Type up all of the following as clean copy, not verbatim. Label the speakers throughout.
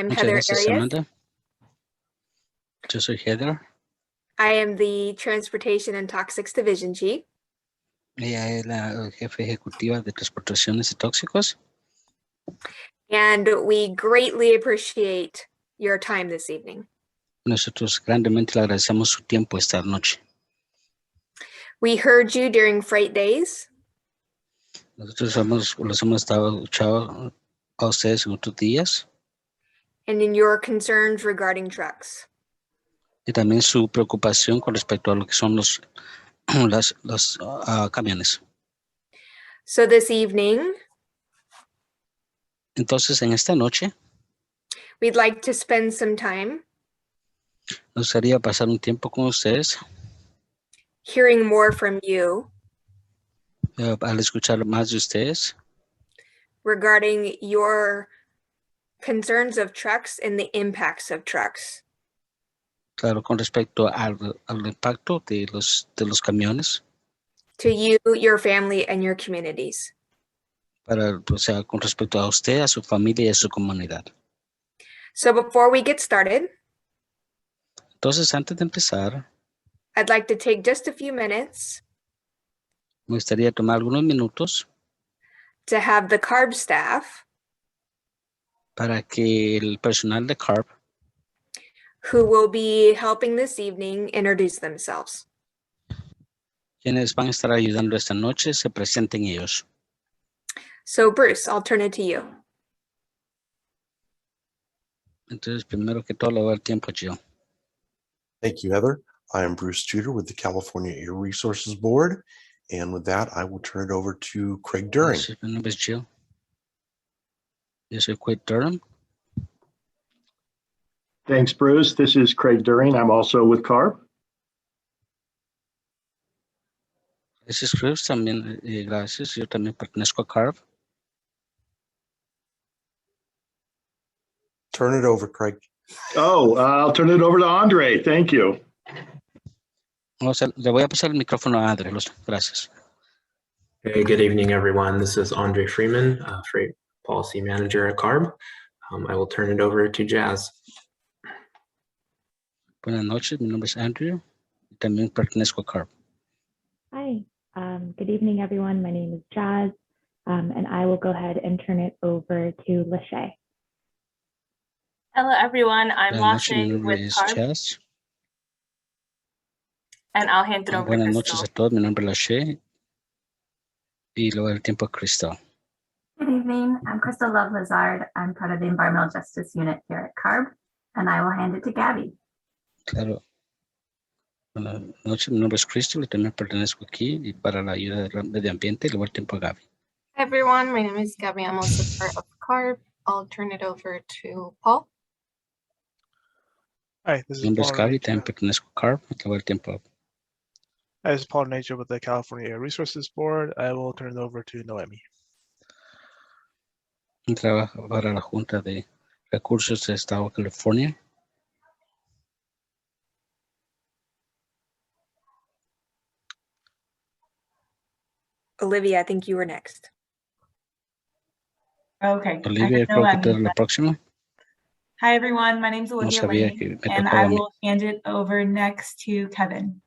Speaker 1: I'm
Speaker 2: Muchas
Speaker 1: Heather
Speaker 2: gracias,
Speaker 1: Arias.
Speaker 2: Amanda. Yo soy Heather.
Speaker 1: I am the Transportation and Toxics Division Chief.
Speaker 2: Ella es la jefe ejecutiva de transportaciones y tóxicos.
Speaker 1: And we greatly appreciate your time this evening.
Speaker 2: Nosotros grandemente le agradecemos su tiempo esta noche.
Speaker 1: We heard you during freight days.
Speaker 2: Nosotros los hemos estado escuchando a ustedes en otros días.
Speaker 1: And in your concerns regarding trucks.
Speaker 2: Y también su preocupación con respecto a lo que son los camiones.
Speaker 1: So this evening,
Speaker 2: Entonces, en esta noche,
Speaker 1: we'd like to spend some time
Speaker 2: nos gustaría pasar un tiempo con ustedes.
Speaker 1: Hearing more from you.
Speaker 2: Al escuchar más de ustedes.
Speaker 1: Regarding your concerns of trucks and the impacts of trucks.
Speaker 2: Claro, con respecto al impacto de los camiones.
Speaker 1: To you, your family, and your communities.
Speaker 2: O sea, con respecto a usted, a su familia y a su comunidad.
Speaker 1: So before we get started,
Speaker 2: entonces, antes de empezar,
Speaker 1: I'd like to take just a few minutes.
Speaker 2: Me gustaría tomar algunos minutos.
Speaker 1: To have the Carb staff.
Speaker 2: Para que el personal de Carb.
Speaker 1: Who will be helping this evening introduce themselves.
Speaker 2: Quienes van a estar ayudando esta noche se presenten ellos.
Speaker 1: So Bruce, I'll turn it to you.
Speaker 2: Entonces, primero que todo, le voy a dar tiempo a Jill.
Speaker 3: Thank you, Heather. I am Bruce Juder with the California Air Resources Board. And with that, I will turn it over to Craig During.
Speaker 2: Mi nombre es Jill. Yo soy Craig Durham.
Speaker 4: Thanks, Bruce. This is Craig During. I'm also with Carb.
Speaker 2: Gracias, Cruz. También, gracias. Yo también pertenezco a Carb.
Speaker 3: Turn it over, Craig.
Speaker 4: Oh, I'll turn it over to Andre. Thank you.
Speaker 2: Le voy a pasar el micrófono a Andre. Gracias.
Speaker 5: Hey, good evening, everyone. This is Andre Freeman, Freight Policy Manager at Carb. I will turn it over to Jazz.
Speaker 2: Buenas noches. Mi nombre es Andrew. También pertenezco a Carb.
Speaker 6: Hi. Good evening, everyone. My name is Jazz, and I will go ahead and turn it over to Lachey.
Speaker 7: Hello, everyone. I'm Lachey with Carb.
Speaker 2: Jazz.
Speaker 7: And I'll hand it over to Crystal.
Speaker 2: Buenas noches a todos. Mi nombre es Lachey. Y le doy el tiempo a Crystal.
Speaker 8: Good evening. I'm Crystal Love Lazard. I'm part of the Environmental Justice Unit here at Carb, and I will hand it to Gabby.
Speaker 2: Claro. Buenas noches. Mi nombre es Crystal y también pertenezco aquí y para la ayuda del medio ambiente le doy el tiempo a Gaby.
Speaker 9: Hi, everyone. My name is Gabby. I'm also part of Carb. I'll turn it over to Paul.
Speaker 10: Hi, this is
Speaker 2: Mi nombre es
Speaker 10: Paul.
Speaker 2: Gaby, también pertenezco a Carb. Le doy el tiempo a
Speaker 10: Hi, this is Paul Nature with the California Air Resources Board. I will turn it over to Noemi.
Speaker 2: Trabajo para la Junta de Recursos del Estado de California.
Speaker 1: Olivia, I think you were next.
Speaker 11: Okay.
Speaker 2: Olivia, creo que tú eres la próxima.
Speaker 11: Hi, everyone. My name is Olivia Lane, and I will hand it over next to Kevin.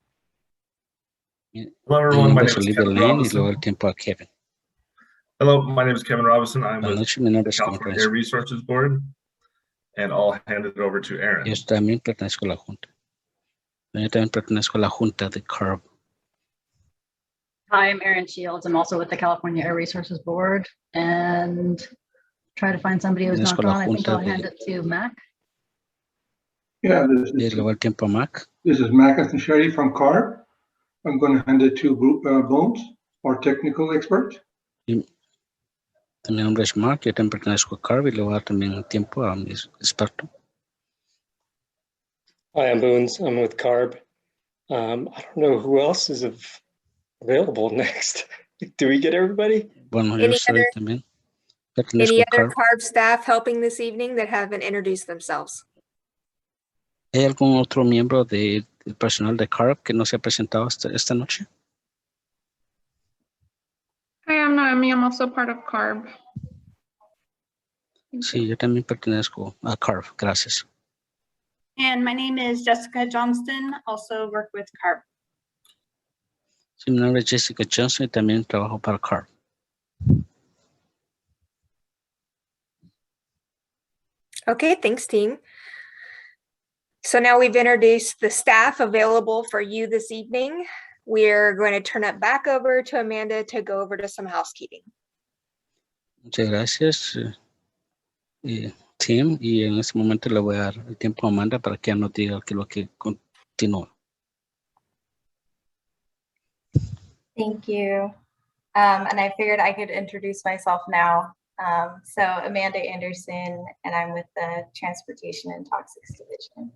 Speaker 12: Hello, everyone. My name is
Speaker 2: Olivia
Speaker 12: Kevin
Speaker 2: Lane y
Speaker 12: Robinson.
Speaker 2: luego el tiempo a Kevin.
Speaker 12: Hello, my name is Kevin Robinson. I'm with
Speaker 2: noches, mi nombre
Speaker 12: the
Speaker 2: es
Speaker 12: California Air Resources Board, and I'll hand it over to Aaron.
Speaker 2: Yo también pertenezco a la Junta. Yo también pertenezco a la Junta de Carb.
Speaker 13: Hi, I'm Erin Shields. I'm also with the California Air Resources Board, and try to find somebody who's not gone. I think I'll hand it to Mac.
Speaker 14: Yeah, this is Mac Sherry from Carb. I'm going to hand it to Bones, our technical expert.
Speaker 2: Mi nombre es Mark, yo también pertenezco a Carb y le voy a dar también tiempo a mi experto.
Speaker 15: Hi, I'm Boons. I'm with Carb. I don't know who else is available next. Do we get everybody?
Speaker 2: Bueno, yo soy también.
Speaker 1: Any other Carb staff helping this evening that haven't introduced themselves?
Speaker 2: ¿Hay algún otro miembro del personal de Carb que no se ha presentado esta noche?
Speaker 16: Hi, I'm Noemi. I'm also part of Carb.
Speaker 2: Sí, yo también pertenezco a Carb. Gracias.
Speaker 11: And my name is Jessica Johnston, also work with Carb.
Speaker 2: Sí, mi nombre es Jessica Johnson y también trabajo para Carb.
Speaker 1: Okay, thanks, team. So now we've introduced the staff available for you this evening. We're going to turn it back over to Amanda to go over to some housekeeping.
Speaker 2: Muchas gracias, Tim. Y en este momento le voy a dar el tiempo a Amanda para que nos diga lo que continúa.
Speaker 16: Thank you. And I figured I could introduce myself now. So Amanda Anderson, and I'm with the Transportation and Toxics Division.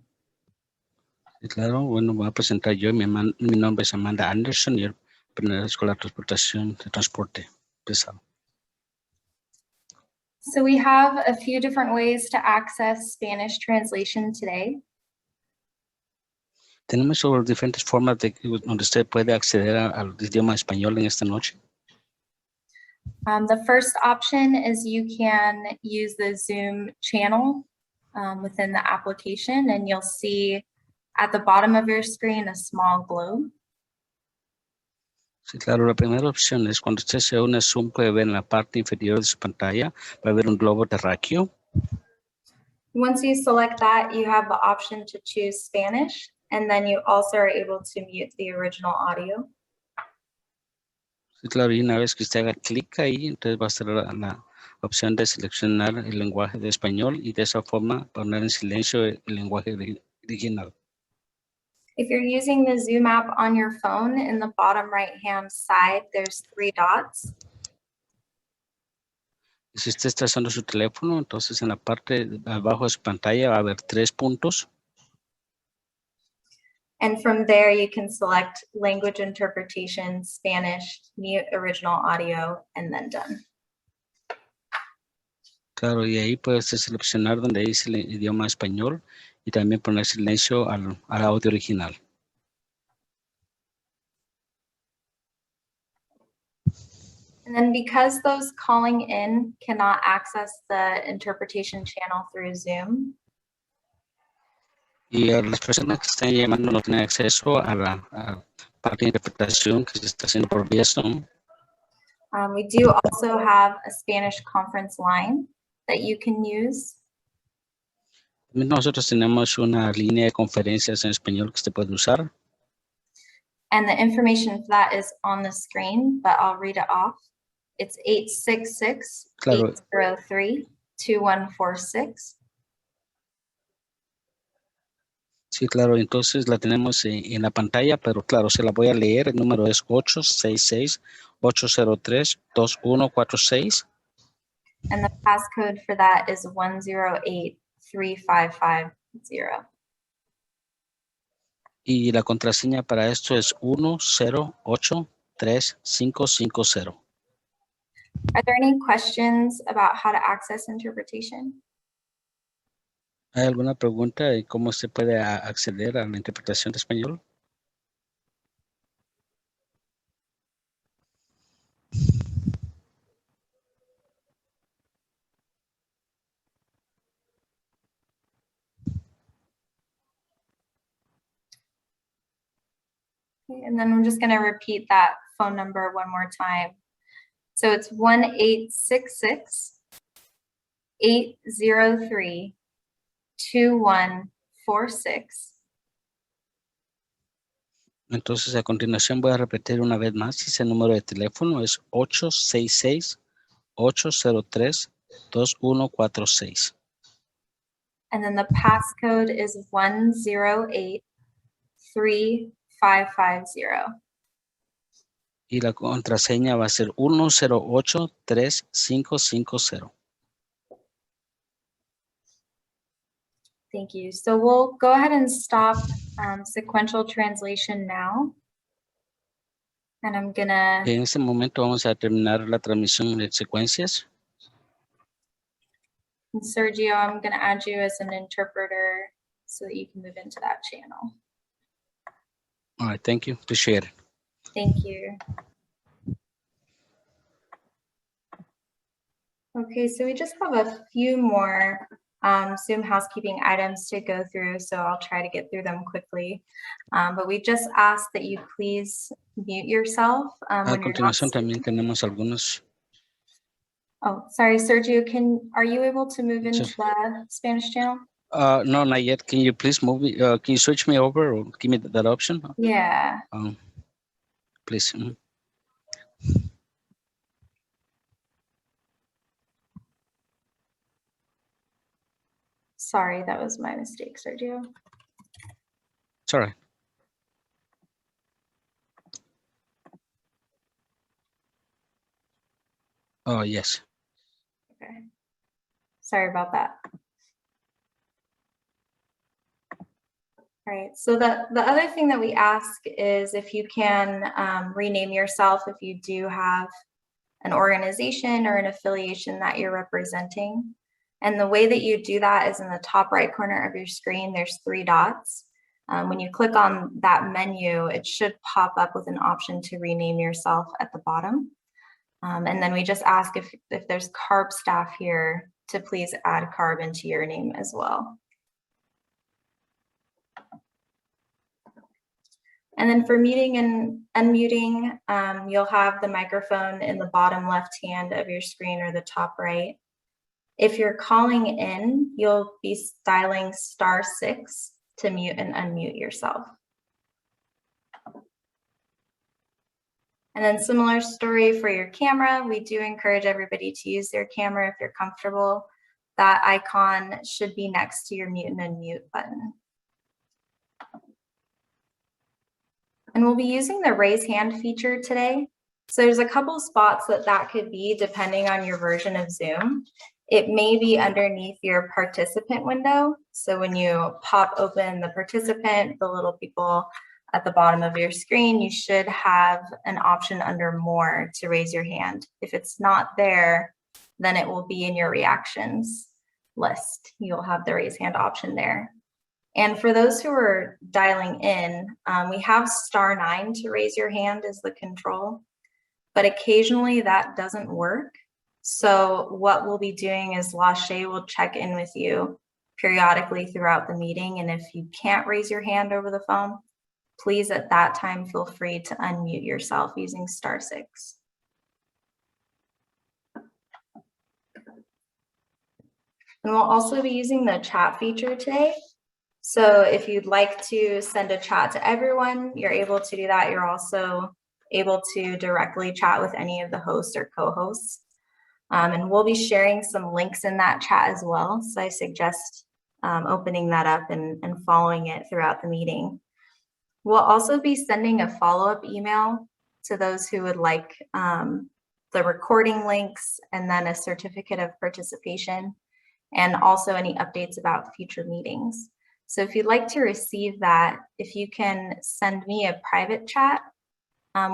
Speaker 2: Claro, bueno, voy a presentar yo. Mi nombre es Amanda Anderson y yo pertenezco a la transportación de transporte pesado.
Speaker 16: So we have a few different ways to access Spanish translation today.
Speaker 2: Tenemos sobre diferentes formas donde usted puede acceder al idioma español en esta noche.
Speaker 16: The first option is you can use the Zoom channel within the application, and you'll see at the bottom of your screen a small globe.
Speaker 2: Sí, claro, la primera opción es cuando usted se une a Zoom, puede ver en la parte inferior de su pantalla, va a ver un globo terráqueo.
Speaker 16: Once you select that, you have the option to choose Spanish, and then you also are able to mute the original audio.
Speaker 2: Sí, claro, y una vez que usted haga clic ahí, entonces va a estar la opción de seleccionar el lenguaje de español y de esa forma poner en silencio el lenguaje original.
Speaker 16: If you're using the Zoom app on your phone, in the bottom right-hand side, there's 3 dots.
Speaker 2: Si usted está usando su teléfono, entonces en la parte de abajo de su pantalla va a haber 3 puntos.
Speaker 16: And from there, you can select language interpretation, Spanish, mute original audio, and then done.
Speaker 2: Claro, y ahí puede usted seleccionar donde dice el idioma español y también poner silencio al audio original.
Speaker 16: And then because those calling in cannot access the interpretation channel through Zoom,
Speaker 2: y las personas que están llamando no tienen acceso a la parte de interpretación que se está haciendo por vía Zoom.
Speaker 16: we do also have a Spanish conference line that you can use.
Speaker 2: Nosotros tenemos una línea de conferencias en español que usted puede usar.
Speaker 16: And the information for that is on the screen, but I'll read it off. It's 866-803-2146.
Speaker 2: Sí, claro, entonces la tenemos en la pantalla, pero claro, se la voy a leer. El número es 866-803-2146.
Speaker 16: And the passcode for that is 10835550.
Speaker 2: Y la contraseña para esto es 10835550.
Speaker 16: Are there any questions about how to access interpretation?
Speaker 2: ¿Hay alguna pregunta de cómo se puede acceder a la interpretación de español?
Speaker 16: Okay, and then I'm just going to repeat that phone number one more time. So it's 1-866-803-2146.
Speaker 2: Entonces, a continuación voy a repetir una vez más. Ese número de teléfono es 866-803-2146.
Speaker 16: And then the passcode is 10835550.
Speaker 2: Y la contraseña va a ser 10835550.
Speaker 16: Thank you. So we'll go ahead and stop sequential translation now. And I'm gonna...
Speaker 2: En este momento vamos a terminar la transmisión de secuencias.
Speaker 16: And Sergio, I'm gonna add you as an interpreter so that you can move into that channel.
Speaker 2: All right, thank you. Appreciate it.
Speaker 16: Thank you. Okay, so we just have a few more Zoom housekeeping items to go through, so I'll try to get through them quickly. But we just ask that you please mute yourself
Speaker 2: A
Speaker 16: when you're not
Speaker 2: continuación también
Speaker 16: speaking.
Speaker 2: tenemos algunos.
Speaker 16: Oh, sorry, Sergio, are you able to move into
Speaker 2: Sure.
Speaker 16: the Spanish channel?
Speaker 2: No, not yet. Can you please move me? Can you switch me over or give me that option?
Speaker 16: Yeah.
Speaker 2: Please.
Speaker 16: Sorry, that was my mistake, Sergio.
Speaker 2: It's all right. Oh, yes.
Speaker 16: Okay. Sorry about that. All right, so the other thing that we ask is if you can rename yourself if you do have an organization or an affiliation that you're representing. And the way that you do that is in the top right corner of your screen, there's 3 dots. When you click on that menu, it should pop up with an option to rename yourself at the bottom. And then we just ask if there's Carb staff here to please add Carb into your name as well. And then for muting and unmuting, you'll have the microphone in the bottom left hand of your screen or the top right. If you're calling in, you'll be dialing *6 to mute and unmute yourself. And then similar story for your camera. We do encourage everybody to use their camera if you're comfortable. That icon should be next to your mute and unmute button. And we'll be using the raise hand feature today. So there's a couple spots that could be depending on your version of Zoom. It may be underneath your participant window. So when you pop open the participant, the little people at the bottom of your screen, you should have an option under more to raise your hand. If it's not there, then it will be in your reactions list. You'll have the raise hand option there. And for those who are dialing in, we have *9 to raise your hand as the control, but occasionally that doesn't work. So what we'll be doing is Lashay will check in with you periodically throughout the meeting. And if you can't raise your hand over the phone, please at that time feel free to unmute yourself using *6. And we'll also be using the chat feature today. So if you'd like to send a chat to everyone, you're able to do that. You're also able to directly chat with any of the hosts or co-hosts. And we'll be sharing some links in that chat as well. So I suggest opening that up and following it throughout the meeting. We'll also be sending a follow-up email to those who would like the recording links and then a certificate of participation, and also any updates about future meetings. So if you'd like to receive that, if you can send me a private chat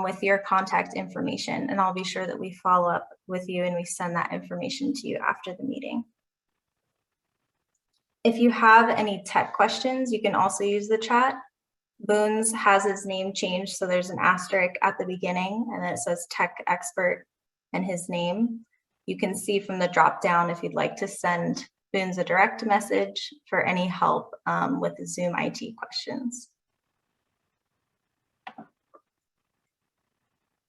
Speaker 16: with your contact information, and I'll be sure that we follow up with you and we send that information to you after the meeting. If you have any tech questions, you can also use the chat. Boone's has his name changed, so there's an asterisk at the beginning and then it says tech expert and his name. You can see from the drop down if you'd like to send Boone's a direct message for any help with the Zoom IT questions.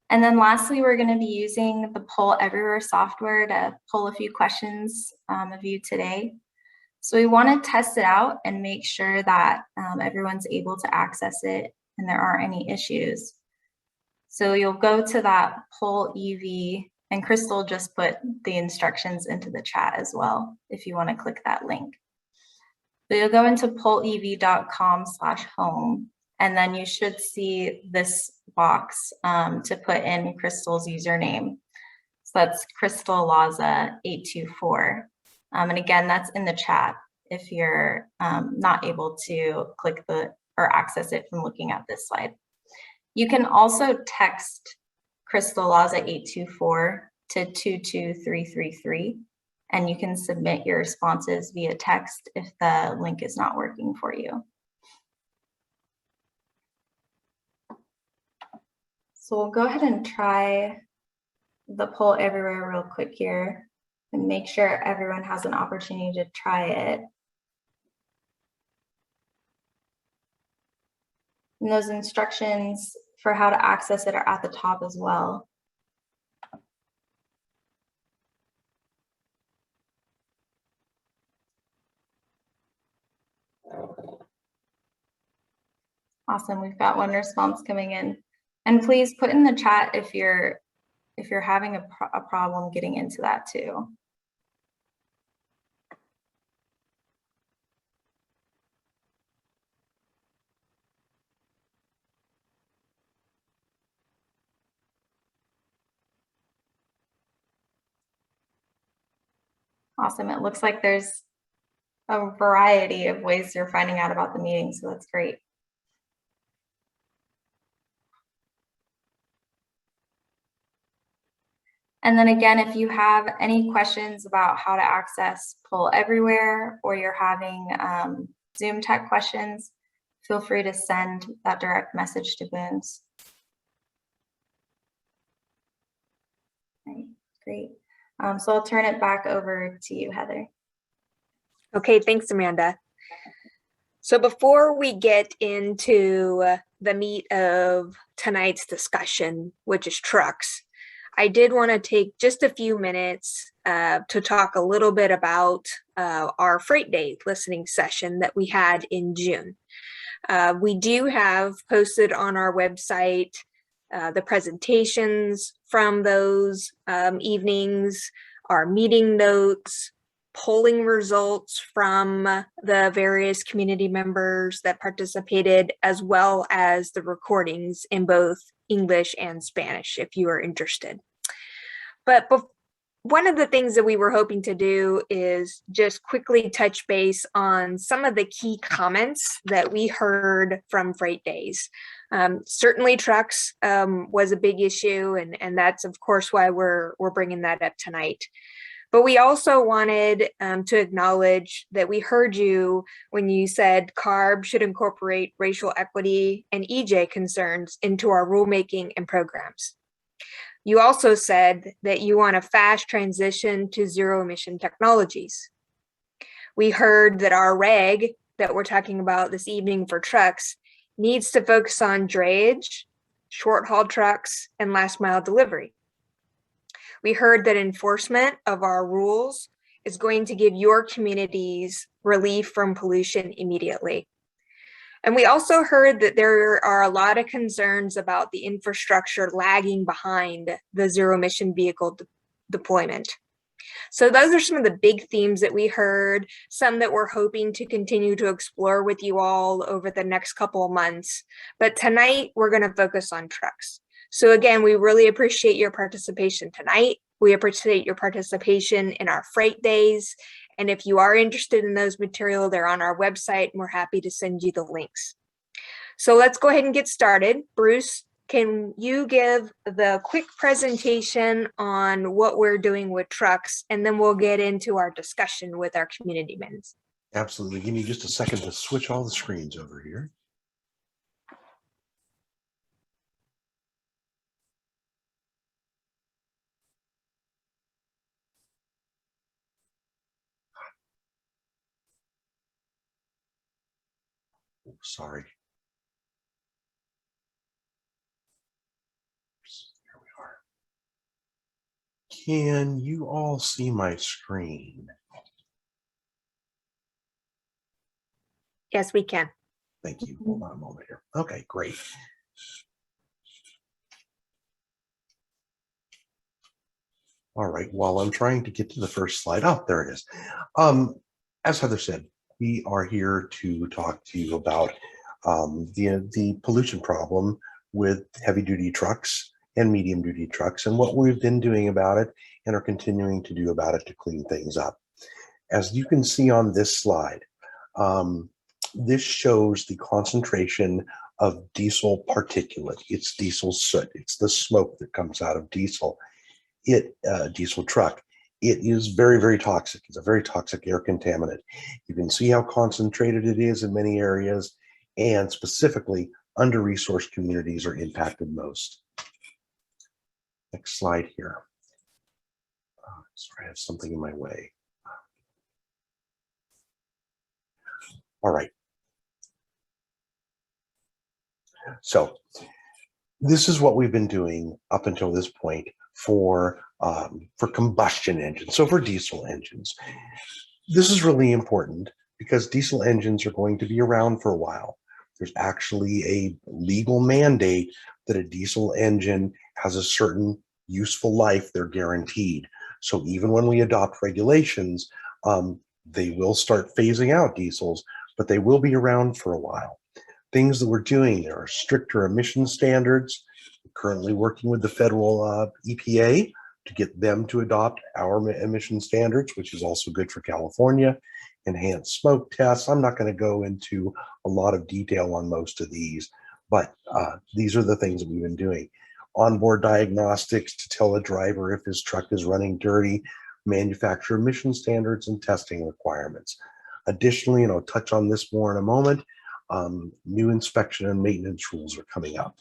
Speaker 16: And then lastly, we're going to be using the Poll Everywhere software to pull a few questions of you today. So we want to test it out and make sure that everyone's able to access it and there aren't any issues. So you'll go to that Poll EV, and Crystal just put the instructions into the chat as well, if you want to click that link. So you'll go into pollev.com/home, and then you should see this box to put in Crystal's username. So that's Crystal Laza 824. And again, that's in the chat if you're not able to click or access it from looking at this slide. You can also text Crystal Laza 824 to 22333, and you can submit your responses via text if the link is not working for you. So we'll go ahead and try the Poll Everywhere real quick here. and make sure everyone has an opportunity to try it. And those instructions for how to access it are at the top as well. Awesome, we've got one response coming in. And please put in the chat if you're having a problem getting into that too. Awesome, it looks like there's a variety of ways you're finding out about the meeting, so that's great. And then again, if you have any questions about how to access Poll Everywhere, or you're having Zoom tech questions, feel free to send that direct message to Boons. Right, great. So I'll turn it back over to you, Heather.
Speaker 1: Okay, thanks, Amanda. So before we get into the meat of tonight's discussion, which is trucks, I did want to take just a few minutes to talk a little bit about our Freight Day listening session that we had in June. We do have posted on our website the presentations from those evenings, our meeting notes, polling results from the various community members that participated, as well as the recordings in both English and Spanish, if you are interested. But one of the things that we were hoping to do is just quickly touch base on some of the key comments that we heard from Freight Days. Certainly trucks was a big issue, and that's of course why we're bringing that up tonight. But we also wanted to acknowledge that we heard you when you said Carb should incorporate racial equity and EJ concerns into our rulemaking and programs. You also said that you want a fast transition to zero emission technologies. We heard that our reg that we're talking about this evening for trucks needs to focus on drayage, short haul trucks, and last mile delivery. We heard that enforcement of our rules is going to give your communities relief from pollution immediately. And we also heard that there are a lot of concerns about the infrastructure lagging behind the zero emission vehicle deployment. So those are some of the big themes that we heard, some that we're hoping to continue to explore with you all over the next couple of months. But tonight we're going to focus on trucks. So again, we really appreciate your participation tonight. We appreciate your participation in our Freight Days. And if you are interested in those material, they're on our website, and we're happy to send you the links. So let's go ahead and get started. Bruce, can you give the quick presentation on what we're doing with trucks, and then we'll get into our discussion with our community members.
Speaker 3: Absolutely. Give me just a second to switch all the screens over here. Sorry. Here we are. Can you all see my screen?
Speaker 1: Yes, we can.
Speaker 3: Thank you. Hold on a moment here. Okay, great. All right, while I'm trying to get to the first slide. Oh, there it is. As Heather said, we are here to talk to you about the pollution problem with heavy-duty trucks and medium-duty trucks and what we've been doing about it and are continuing to do about it to clean things up. As you can see on this slide, this shows the concentration of diesel particulate. It's diesel soot. It's the smoke that comes out of diesel. Diesel truck. It is very, very toxic. It's a very toxic air contaminant. You can see how concentrated it is in many areas, and specifically under-resourced communities are impacted most. Next slide here. Sorry, I have something in my way. All right. So this is what we've been doing up until this point for combustion engines, so for diesel engines. This is really important because diesel engines are going to be around for a while. There's actually a legal mandate that a diesel engine has a certain useful life they're guaranteed. So even when we adopt regulations, they will start phasing out diesels, but they will be around for a while. Things that we're doing, there are stricter emission standards. We're currently working with the federal EPA to get them to adopt our emission standards, which is also good for California. Enhanced smoke tests. I'm not going to go into a lot of detail on most of these, but these are the things that we've been doing. Onboard diagnostics to tell a driver if his truck is running dirty, manufacturer emission standards and testing requirements. Additionally, and I'll touch on this more in a moment, new inspection and maintenance rules are coming up.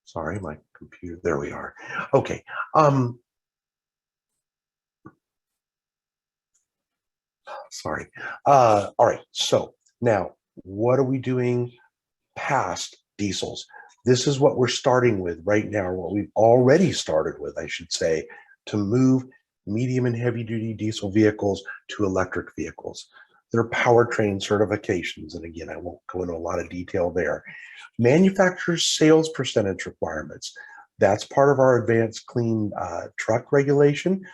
Speaker 3: Sorry, my computer, there we are. Okay. Sorry. All right, so now what are we doing past diesels? This is what we're starting with right now, what we've already started with, I should say, to move medium and heavy duty diesel vehicles to electric vehicles. There are powertrain certifications, and again, I won't go into a lot of detail there. Manufacturers' sales percentage requirements. That's part of our advanced clean truck regulation.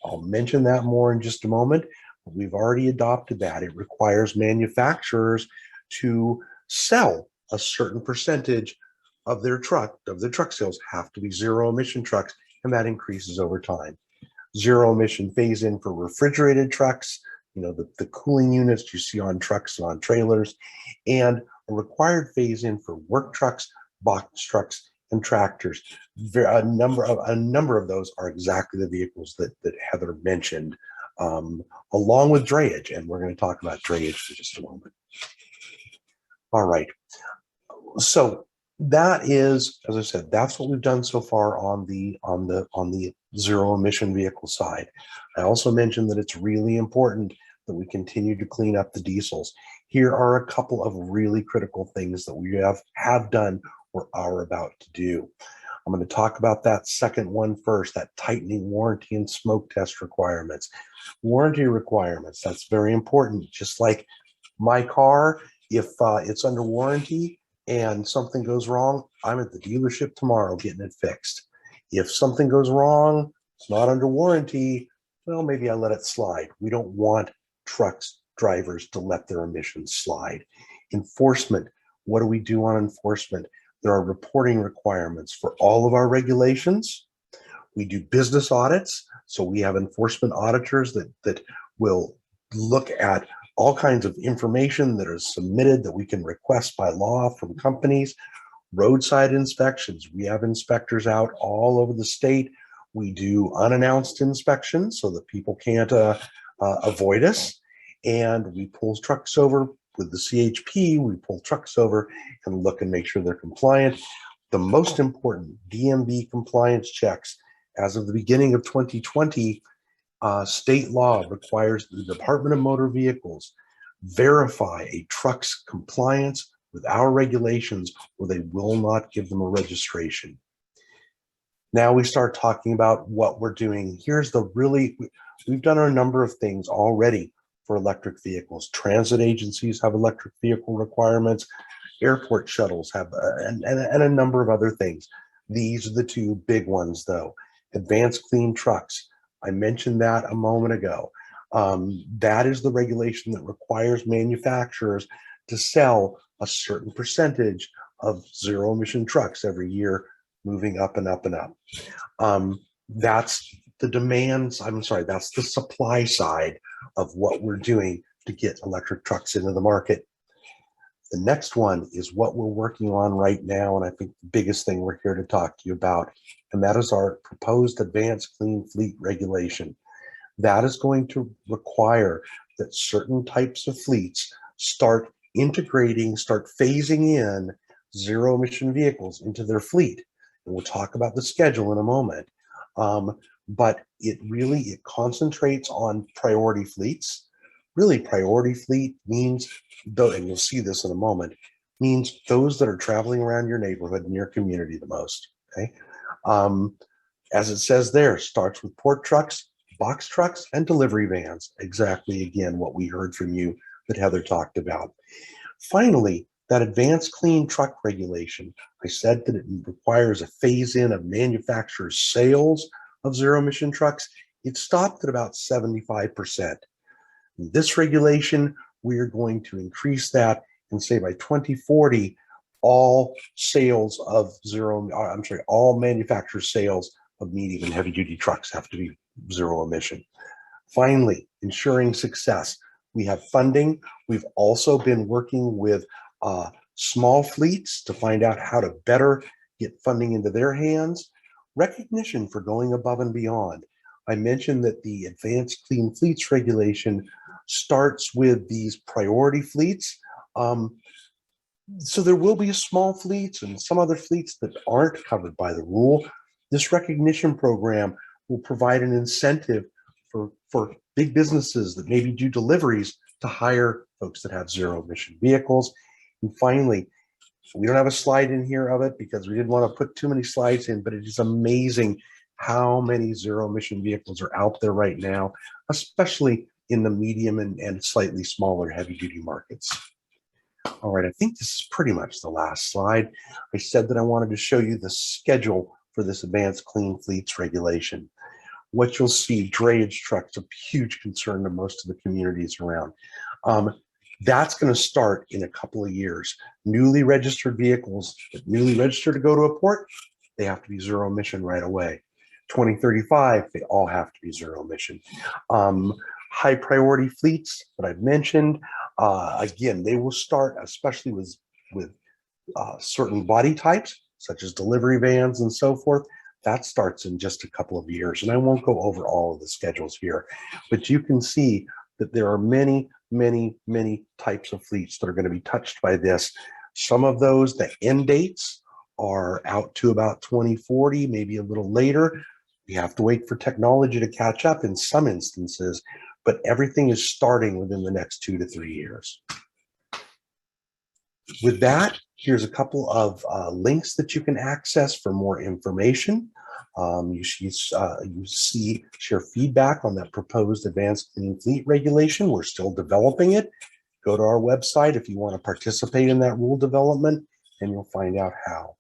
Speaker 3: I'll mention that more in just a moment. But we've already adopted that. It requires manufacturers to sell a certain percentage of their truck sales have to be zero emission trucks, and that increases over time. Zero emission phase in for refrigerated trucks, you know, the cooling units you see on trucks and on trailers, and a required phase in for work trucks, box trucks, and tractors. A number of those are exactly the vehicles that Heather mentioned, along with drayage, and we're going to talk about drayage in just a moment. All right, so that is, as I said, that's what we've done so far on the zero emission vehicle side. I also mentioned that it's really important that we continue to clean up the diesels. Here are a couple of really critical things that we have done or are about to do. I'm going to talk about that second one first, that tightening warranty and smoke test requirements. Warranty requirements, that's very important. Just like my car, if it's under warranty and something goes wrong, I'm at the dealership tomorrow getting it fixed. If something goes wrong, it's not under warranty, well, maybe I let it slide. We don't want drivers to let their emissions slide. Enforcement, what do we do on enforcement? There are reporting requirements for all of our regulations. We do business audits, so we have enforcement auditors that will look at all kinds of information that is submitted that we can request by law from companies. Roadside inspections, we have inspectors out all over the state. We do unannounced inspections so that people can't avoid us. And we pull trucks over with the CHP, we pull trucks over and look and make sure they're compliant. The most important DMV compliance checks, as of the beginning of 2020, state law requires the Department of Motor Vehicles verify a truck's compliance with our regulations or they will not give them a registration. Now we start talking about what we're doing. We've done a number of things already for electric vehicles. Transit agencies have electric vehicle requirements. Airport shuttles have, and a number of other things. These are the two big ones though. Advanced clean trucks. I mentioned that a moment ago. That is the regulation that requires manufacturers to sell a certain percentage of zero emission trucks every year, moving up and up and up. That's the demands, that's the supply side of what we're doing to get electric trucks into the market. The next one is what we're working on right now, and I think the biggest thing we're here to talk to you about, and that is our proposed advanced clean fleet regulation. That is going to require that certain types of fleets start integrating, start phasing in zero emission vehicles into their fleet. And we'll talk about the schedule in a moment. But it concentrates on priority fleets. Really, priority fleet means, though, and you'll see this in a moment, means those that are traveling around your neighborhood and your community the most. Okay. As it says there, starts with port trucks, box trucks, and delivery vans. Exactly, again, what we heard from you that Heather talked about. Finally, that advanced clean truck regulation. I said that it requires a phase-in of manufacturers' sales of zero-emission trucks. It stopped at about 75%. This regulation, we are going to increase that and say by 2040, all manufacturer sales of medium and heavy-duty trucks have to be zero emission. Finally, ensuring success. We have funding. We've also been working with small fleets to find out how to better get funding into their hands. Recognition for going above and beyond. I mentioned that the Advanced Clean Fleets regulation starts with these priority fleets. So there will be small fleets and some other fleets that aren't covered by the rule. This recognition program will provide an incentive for big businesses that maybe do deliveries to hire folks that have zero emission vehicles. And finally, we don't have a slide in here of it because we didn't want to put too many slides in, but it is amazing how many zero emission vehicles are out there right now, especially in the medium and slightly smaller heavy duty markets. All right, I think this is pretty much the last slide. I said that I wanted to show you the schedule for this Advanced Clean Fleets regulation. What you'll see, drayage trucks, a huge concern to most of the communities around. That's going to start in a couple of years. Newly registered vehicles, newly registered to go to a port, they have to be zero emission right away. 2035, they all have to be zero emission. High priority fleets that I've mentioned, again, they will start, especially with certain body types, such as delivery vans and so forth. That starts in just a couple of years. And I won't go over all of the schedules here, but you can see that there are many, many, many types of fleets that are going to be touched by this. Some of those, the end dates are out to about 2040, maybe a little later. We have to wait for technology to catch up in some instances, but everything is starting within the next 2 to 3 years. With that, here's a couple of links that you can access for more information. You share feedback on that proposed Advanced Clean Fleet regulation. We're still developing it. Go to our website if you want to participate in that rule development, and you'll find out how.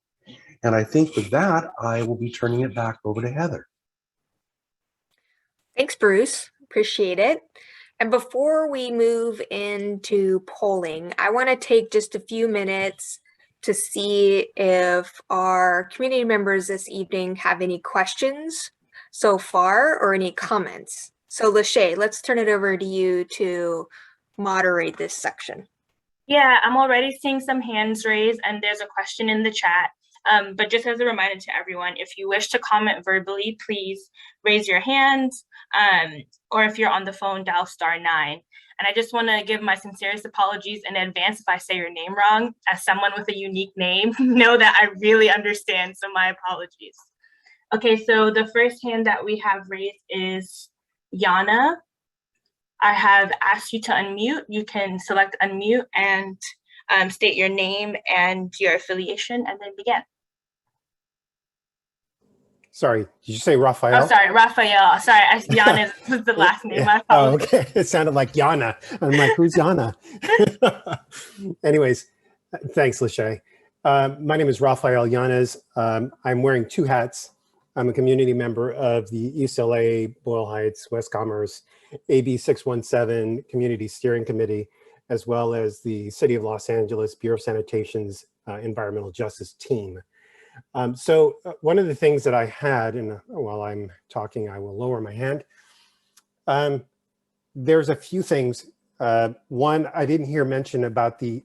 Speaker 3: And I think with that, I will be turning it back over to Heather.
Speaker 1: Thanks, Bruce. Appreciate it. And before we move into polling, I want to take just a few minutes to see if our community members this evening have any questions so far or any comments. So Lachey, let's turn it over to you to moderate this section.
Speaker 7: Yeah, I'm already seeing some hands raised and there's a question in the chat. But just as a reminder to everyone, if you wish to comment verbally, please raise your hand, or if you're on the phone, dial *9. And I just want to give my sincerest apologies in advance if I say your name wrong. As someone with a unique name, know that I really understand, so my apologies. Okay, so the first hand that we have raised is Yana. I have asked you to unmute. You can select unmute and state your name and your affiliation and then begin.
Speaker 17: Sorry, did you say Raphael?
Speaker 7: Oh, sorry, Raphael. Sorry, Yana is the last name. My apologies.
Speaker 17: Oh, okay. It sounded like Yana. I'm like, who's Yana? Anyways, thanks, Lachey. My name is Raphael Yanez. I'm wearing two hats. I'm a community member of the East LA, Boyle Heights, West Commerce, AB 617 Community Steering Committee, as well as the City of Los Angeles Bureau of Sanitation's Environmental Justice team. So one of the things that I had, and while I'm talking, I will lower my hand. There's a few things. One, I didn't hear mention about the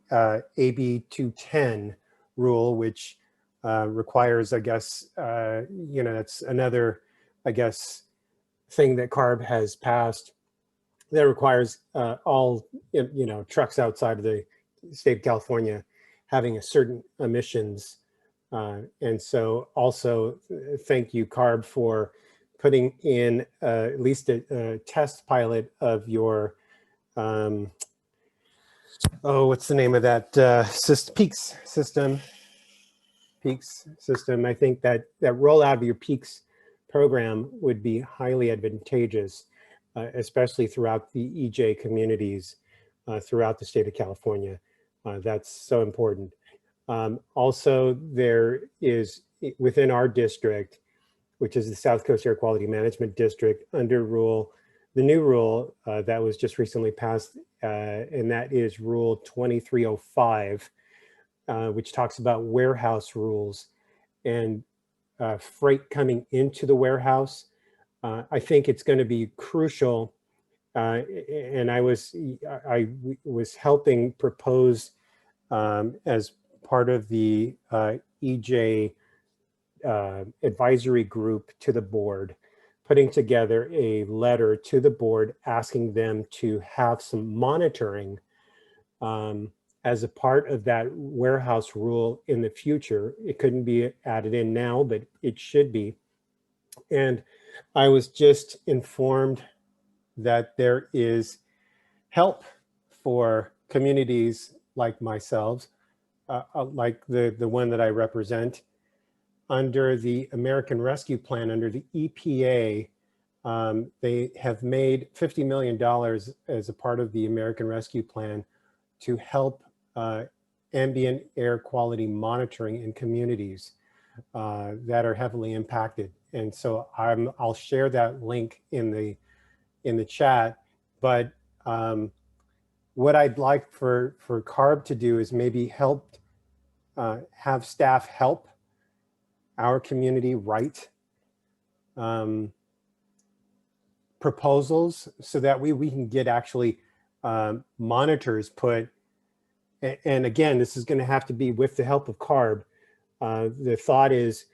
Speaker 17: AB 210 rule, which requires, I guess, it's another, I guess, thing that Carb has passed that requires all, trucks outside of the state of California having a certain emissions. And so also thank you, Carb, for putting in at least a test pilot of your, what's the name of that PEAKS system? PEAKS system. I think that rollout of your PEAKS program would be highly advantageous, especially throughout the EJ communities throughout the state of California. That's so important. Also, there is within our district, which is the South Coast Air Quality Management District, under the new rule that was just recently passed, and that is Rule 2305, which talks about warehouse rules and freight coming into the warehouse. I think it's going to be crucial, and I was helping propose as part of the EJ advisory group to the board, putting together a letter to the board asking them to have some monitoring as a part of that warehouse rule in the future. It couldn't be added in now, but it should be. And I was just informed that there is help for communities like myself, like the one that I represent, under the American Rescue Plan, under the EPA. They have made $50 million as a part of the American Rescue Plan to help ambient air quality monitoring in communities that are heavily impacted. And so I'll share that link in the chat. But what I'd like for Carb to do is maybe help have staff help our community write proposals so that we can get actually monitors put. And again, this is going to have to be with the help of Carb. The thought is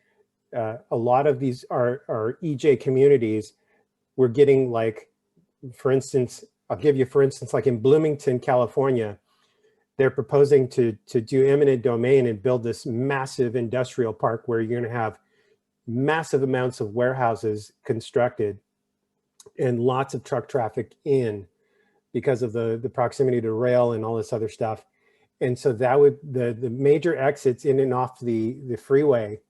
Speaker 17: a lot of these are EJ communities. We're getting, like, for instance, I'll give you, for instance, like in Bloomington, California, they're proposing to do eminent domain and build this massive industrial park where you're going to have massive amounts of warehouses constructed and lots of truck traffic in because of the proximity to rail and all this other stuff. And so that would, the major exits in and off the freeway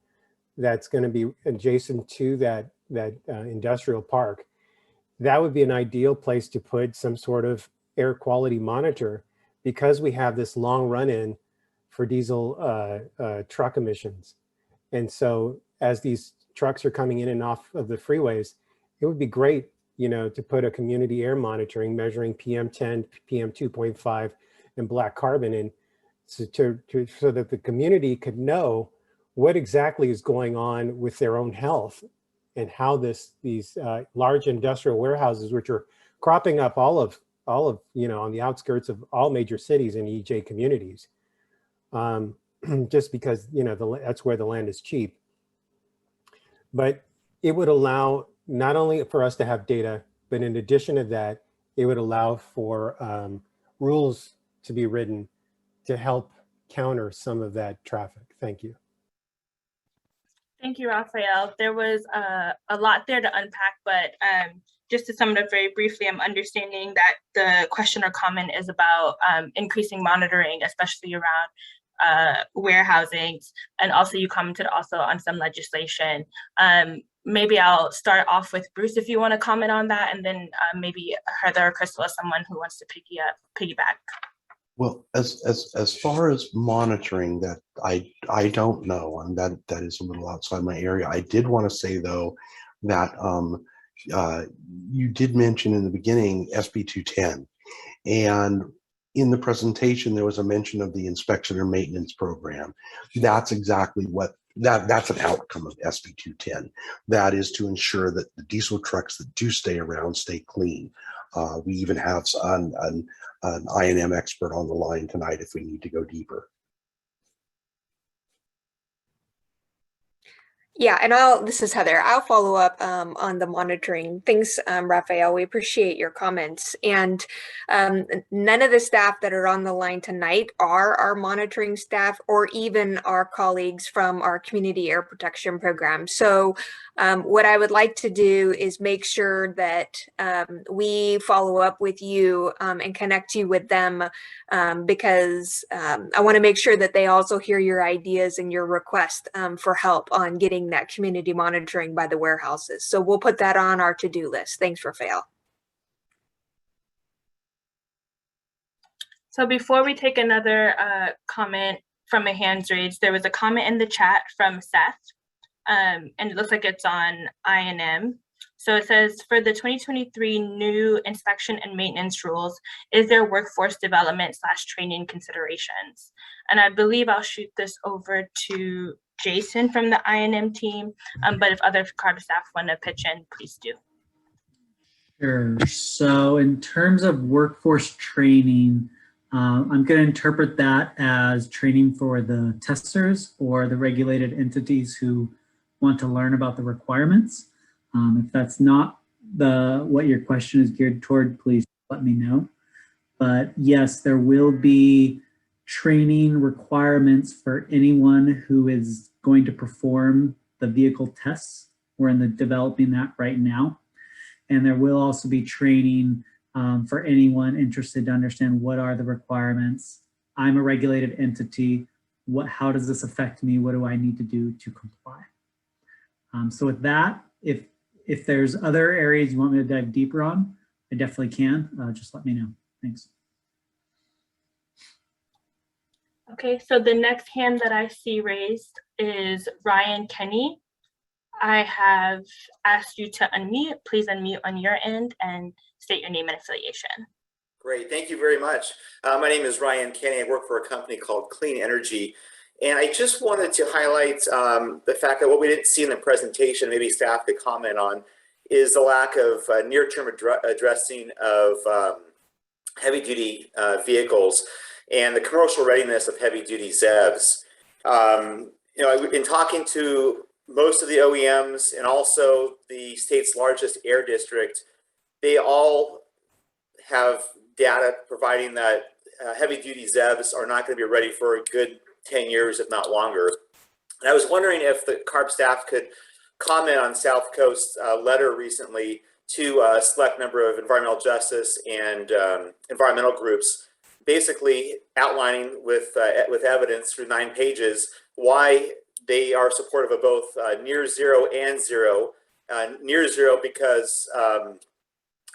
Speaker 17: that's going to be adjacent to that industrial park, that would be an ideal place to put some sort of air quality monitor, because we have this long run-in for diesel truck emissions. And so as these trucks are coming in and off of the freeways, it would be great, you know, to put a community air monitoring measuring PM10, PM2.5, and black carbon in, so that the community could know what exactly is going on with their own health, and how these large industrial warehouses, which are cropping up all of you know, on the outskirts of all major cities and EJ communities, just because, you know, that's where the land is cheap. But it would allow not only for us to have data, but in addition to that, it would allow for rules to be written to help counter some of that traffic. Thank you.
Speaker 7: Thank you, Raphael. There was a lot there to unpack, but just to sum it up very briefly, I'm understanding that the question or comment is about increasing monitoring, especially around warehousing, and also you commented also on some legislation. Maybe I'll start off with Bruce if you want to comment on that, and then maybe Heather or Crystal as someone who wants to piggyback.
Speaker 3: Well, as far as monitoring, that I don't know, and that is a little outside my area. I did want to say though that you did mention in the beginning SB 210, and in the presentation there was a mention of the inspection or maintenance program. That's exactly what that's an outcome of SB 210. That is to ensure that the diesel trucks that do stay around stay clean. We even have an I&M expert on the line tonight if we need to go deeper.
Speaker 1: Yeah, and this is Heather. I'll follow up on the monitoring. Thanks, Raphael. We appreciate your comments. And none of the staff that are on the line tonight are our monitoring staff or even our colleagues from our community air protection program. So what I would like to do is make sure that we follow up with you and connect you with them because I want to make sure that they also hear your ideas and your request for help on getting that community monitoring by the warehouses. So we'll put that on our to-do list. Thanks, Raphael.
Speaker 7: So before we take another comment from a hands raised, there was a comment in the chat from Seth, and it looks like it's on I&M. So it says, for the 2023 new inspection and maintenance rules, is there workforce development / training considerations? And I believe I'll shoot this over to Jason from the I&M team, but if other Carb staff want to pitch in, please do.
Speaker 18: Sure. So in terms of workforce training, I'm going to interpret that as training for the testers or the regulated entities who want to learn about the requirements. If that's not what your question is geared toward, please let me know. But yes, there will be training requirements for anyone who is going to perform the vehicle tests. We're in the developing that right now. And there will also be training for anyone interested to understand what are the requirements. I'm a regulated entity. How does this affect me? What do I need to do to comply? So with that, if there's other areas you want me to dive deeper on, I definitely can. Just let me know. Thanks.
Speaker 7: Okay, so the next hand that I see raised is Ryan Kenny. I have asked you to unmute. Please unmute on your end and state your name and affiliation.
Speaker 19: Great, thank you very much. My name is Ryan Kenny. I work for a company called Clean Energy. And I just wanted to highlight the fact that what we didn't see in the presentation, maybe staff could comment on, is the lack of near-term addressing of heavy-duty vehicles and the commercial readiness of heavy-duty ZEVs. In talking to most of the OEMs and also the state's largest air district, they all have data providing that heavy-duty ZEVs are not going to be ready for a good 10 years, if not longer. And I was wondering if the Carb staff could comment on South Coast's letter recently to a select number of environmental justice and environmental groups, basically outlining with evidence through 9 pages why they are supportive of both near zero and zero. Near zero because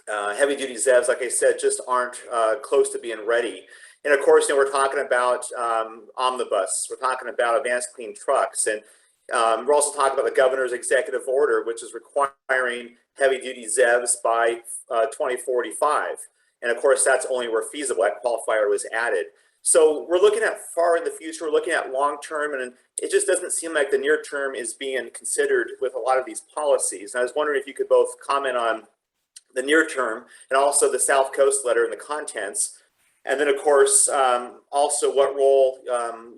Speaker 19: heavy-duty ZEVs, like I said, just aren't close to being ready. And of course, we're talking about omnibus. We're talking about advanced clean trucks. And we're also talking about the governor's executive order, which is requiring heavy-duty ZEVs by 2045. And of course, that's only where feasible. That qualifier was added. So we're looking at far in the future. We're looking at long-term, and it just doesn't seem like the near-term is being considered with a lot of these policies. And I was wondering if you could both comment on the near-term and also the South Coast letter and the contents. And then, of course, also what role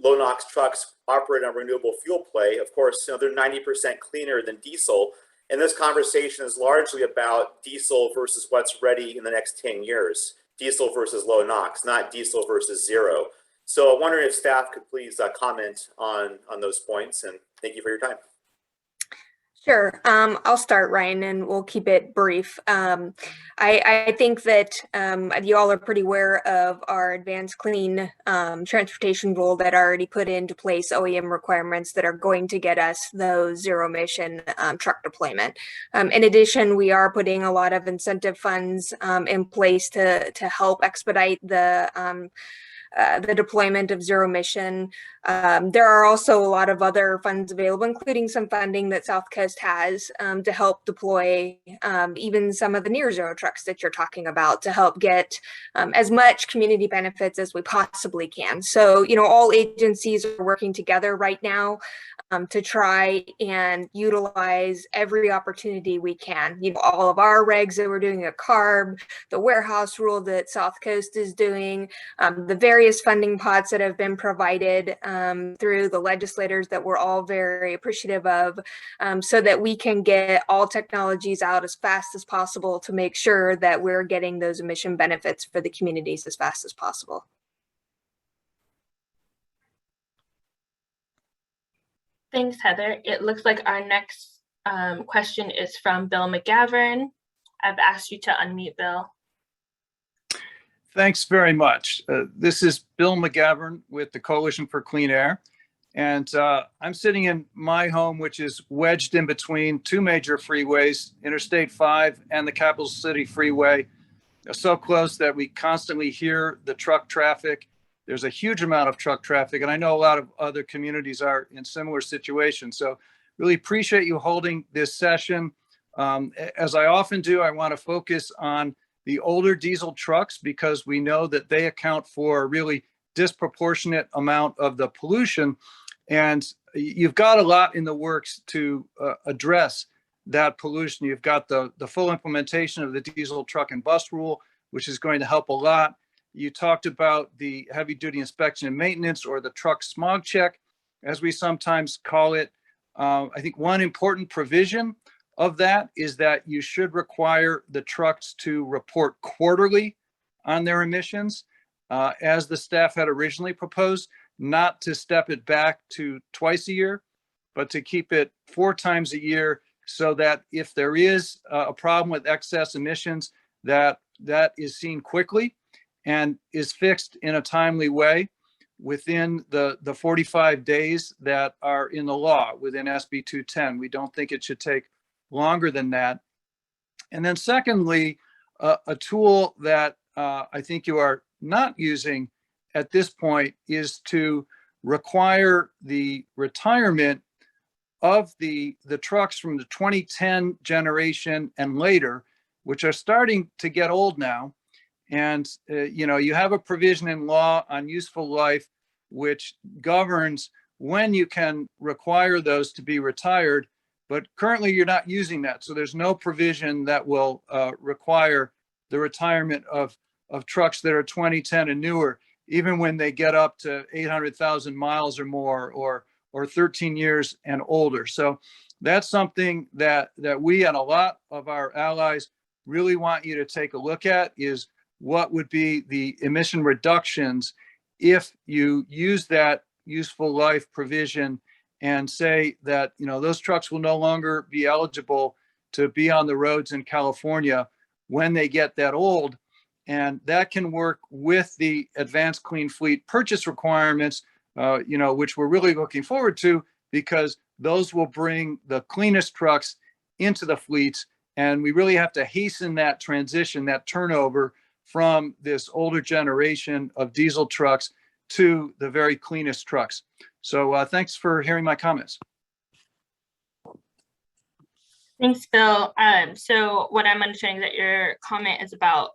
Speaker 19: low NOx trucks operate on renewable fuel play. Of course, they're 90% cleaner than diesel. And this conversation is largely about diesel versus what's ready in the next 10 years. Diesel versus low NOx, not diesel versus zero. So I'm wondering if staff could please comment on those points. And thank you for your time.
Speaker 1: Sure. I'll start, Ryan, and we'll keep it brief. I think that you all are pretty aware of our advanced clean transportation rule that already put into place OEM requirements that are going to get us those zero emission truck deployment. In addition, we are putting a lot of incentive funds in place to help expedite the deployment of zero emission. There are also a lot of other funds available, including some funding that South Coast has to help deploy even some of the near zero trucks that you're talking about to help get as much community benefits as we possibly can. So, all agencies are working together right now to try and utilize every opportunity we can. All of our regs that we're doing at Carb, the warehouse rule that South Coast is doing, the various funding pots that have been provided through the legislators that we're all very appreciative of, so that we can get all technologies out as fast as possible to make sure that we're getting those emission benefits for the communities as fast as possible.
Speaker 7: Thanks, Heather. It looks like our next question is from Bill McGavern. I've asked you to unmute, Bill.
Speaker 20: Thanks very much. This is Bill McGavern with the Coalition for Clean Air. And I'm sitting in my home, which is wedged in between two major freeways, Interstate 5 and the Capital City Freeway. They're so close that we constantly hear the truck traffic. There's a huge amount of truck traffic, and I know a lot of other communities are in similar situations. So really appreciate you holding this session. As I often do, I want to focus on the older diesel trucks because we know that they account for a really disproportionate amount of the pollution. And you've got a lot in the works to address that pollution. You've got the full implementation of the diesel truck and bus rule, which is going to help a lot. You talked about the heavy duty inspection and maintenance, or the truck smog check, as we sometimes call it. I think one important provision of that is that you should require the trucks to report quarterly on their emissions, as the staff had originally proposed, not to step it back to twice a year, but to keep it 4 times a year, so that if there is a problem with excess emissions, that is seen quickly and is fixed in a timely way within the 45 days that are in the law within SB 210. We don't think it should take longer than that. And then secondly, a tool that I think you are not using at this point is to require the retirement of the trucks from the 2010 generation and later, which are starting to get old now. And you have a provision in law on useful life which governs when you can require those to be retired, but currently you're not using that. So there's no provision that will require the retirement of trucks that are 2010 and newer, even when they get up to 800,000 miles or more, or 13 years and older. So that's something that we and a lot of our allies really want you to take a look at, is what would be the emission reductions if you use that useful life provision and say that those trucks will no longer be eligible to be on the roads in California when they get that old. And that can work with the advanced clean fleet purchase requirements, which we're really looking forward to, because those will bring the cleanest trucks into the fleets. And we really have to hasten that transition, that turnover from this older generation of diesel trucks to the very cleanest trucks. So thanks for hearing my comments.
Speaker 7: Thanks, Bill. So what I'm understanding that your comment is about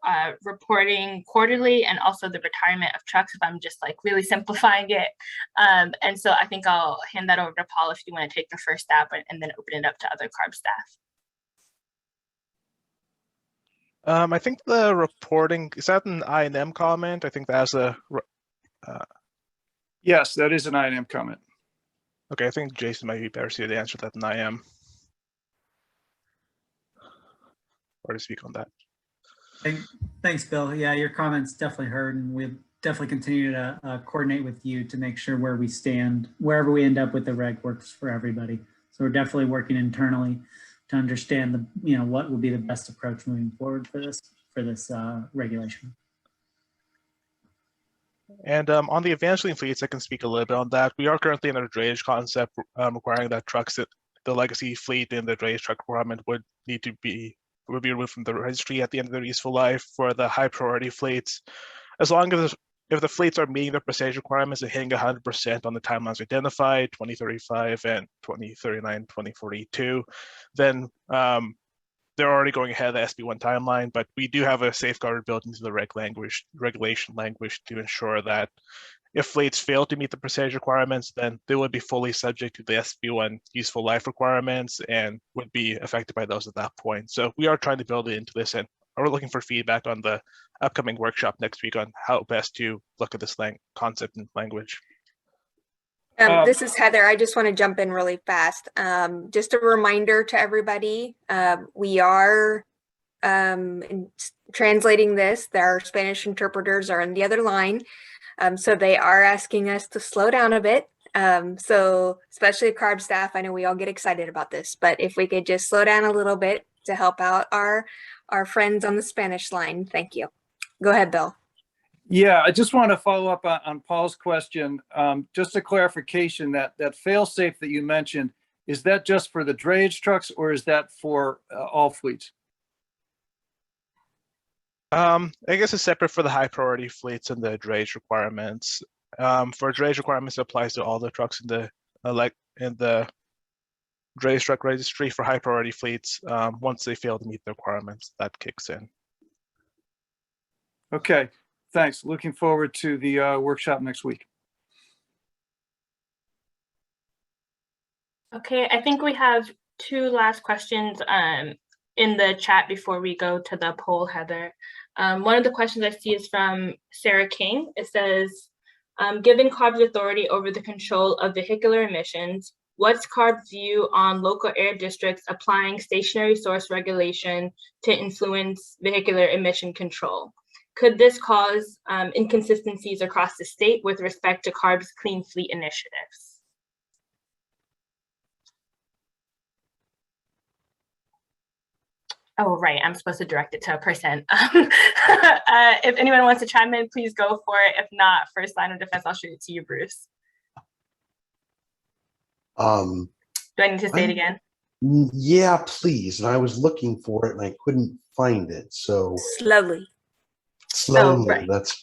Speaker 7: reporting quarterly and also the retirement of trucks, if I'm just like really simplifying it. And so I think I'll hand that over to Paul if you want to take the first stab and then open it up to other CARB staff.
Speaker 10: I think the reporting, is that an I&M comment? I think that's a...
Speaker 20: Yes, that is an I&M comment.
Speaker 10: Okay, I think Jason might be better suited to answer that than I am, or to speak on that.
Speaker 18: Thanks, Bill. Yeah, your comments definitely heard, and we'll definitely continue to coordinate with you to make sure where we stand, wherever we end up with the reg, works for everybody. So we're definitely working internally to understand what will be the best approach moving forward for this regulation.
Speaker 10: And on the advanced clean fleets, I can speak a little bit on that. We are currently in a drayage concept requiring that trucks that the legacy fleet and the drayage truck requirement would be removed from the registry at the end of their useful life for the high priority fleets. As long as if the fleets are meeting their percentage requirements and hitting 100% on the timelines identified, 2035 and 2039, 2042, then they're already going ahead of the SB1 timeline, but we do have a safeguard built into the regulation language to ensure that if fleets fail to meet the percentage requirements, then they would be fully subject to the SB1 useful life requirements and would be affected by those at that point. So we are trying to build it into this, and we're looking for feedback on the upcoming workshop next week on how best to look at this concept and language.
Speaker 1: This is Heather. I just want to jump in really fast. Just a reminder to everybody, we are translating this. Our Spanish interpreters are on the other line. So they are asking us to slow down a bit. So especially Carb staff, I know we all get excited about this, but if we could just slow down a little bit to help out our friends on the Spanish line. Thank you. Go ahead, Bill.
Speaker 20: Yeah, I just want to follow up on Paul's question. Just a clarification, that fail-safe that you mentioned, is that just for the drayage trucks or is that for all fleets?
Speaker 10: I guess it's separate for the high priority fleets and the drayage requirements. For drayage requirements, it applies to all the trucks in the drayage truck registry. For high priority fleets, once they fail to meet the requirements, that kicks in.
Speaker 20: Okay, thanks. Looking forward to the workshop next week.
Speaker 7: Okay, I think we have two last questions in the chat before we go to the poll, Heather. One of the questions I see is from Sarah King. It says, given Carb's authority over the control of vehicular emissions, what's Carb's view on local air districts applying stationary source regulation to influence vehicular emission control? Could this cause inconsistencies across the state with respect to Carb's clean fleet initiatives? Oh, right, I'm supposed to direct it to a person. If anyone wants to chime in, please go for it. If not, first line of defense, I'll shoot it to you, Bruce.
Speaker 3: Do
Speaker 7: I need to say it again?
Speaker 3: Yeah, please. And I was looking for it and I couldn't find it. So
Speaker 1: slowly.
Speaker 3: Slowly.
Speaker 7: Oh, right.
Speaker 3: That's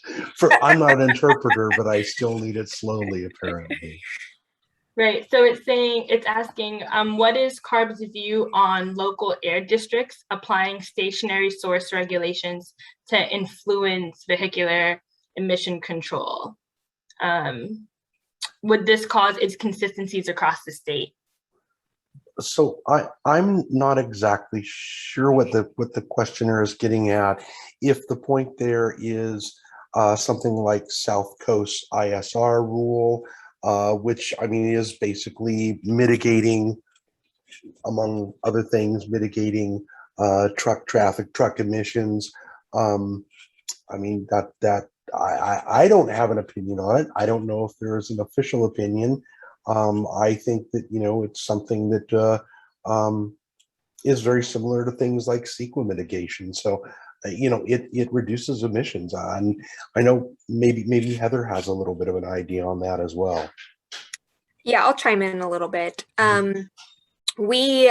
Speaker 3: I'm not an interpreter, but I still need it slowly, apparently.
Speaker 7: Right, so it's asking, what is Carb's view on local air districts applying stationary source regulations to influence vehicular emission control? Would this cause inconsistencies across the state?
Speaker 3: So I'm not exactly sure what the questioner is getting at. If the point there is something like South Coast ISR rule, which I mean is basically mitigating, among other things, mitigating truck traffic, truck emissions. I mean that I don't have an opinion on it. I don't know if there is an official opinion. I think that it's something that is very similar to things like CEQA mitigation. So it reduces emissions. And I know maybe Heather has a little bit of an idea on that as well.
Speaker 1: Yeah, I'll chime in a little bit. We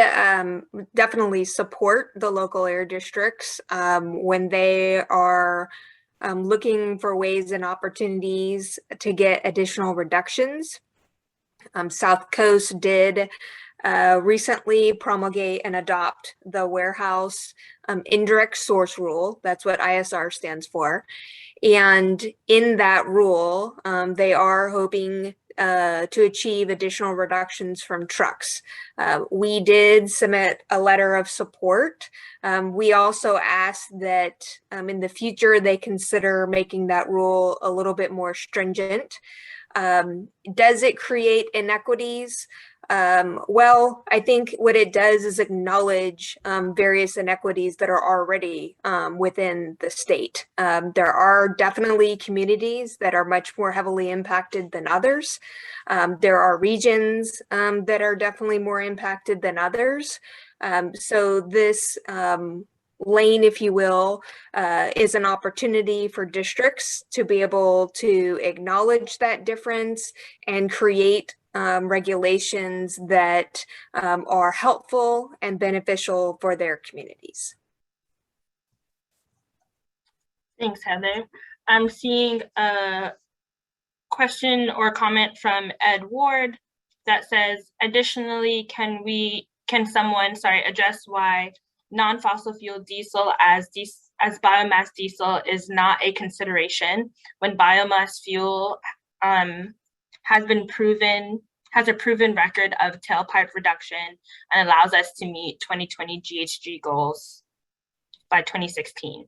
Speaker 1: definitely support the local air districts when they are looking for ways and opportunities to get additional reductions. South Coast did recently promulgate and adopt the warehouse indirect source rule. That's what ISR stands for. And in that rule, they are hoping to achieve additional reductions from trucks. We did submit a letter of support. We also asked that in the future they consider making that rule a little bit more stringent. Does it create inequities? Well, I think what it does is acknowledge various inequities that are already within the state. There are definitely communities that are much more heavily impacted than others. There are regions that are definitely more impacted than others. So this lane, if you will, is an opportunity for districts to be able to acknowledge that difference and create regulations that are helpful and beneficial for their communities.
Speaker 7: Thanks, Heather. I'm seeing a question or comment from Ed Ward that says, additionally, can someone address why non-fossil fuel diesel as biomass diesel is not a consideration when biomass fuel has a proven record of tailpipe reduction and allows us to meet 2020 GHG goals by 2016.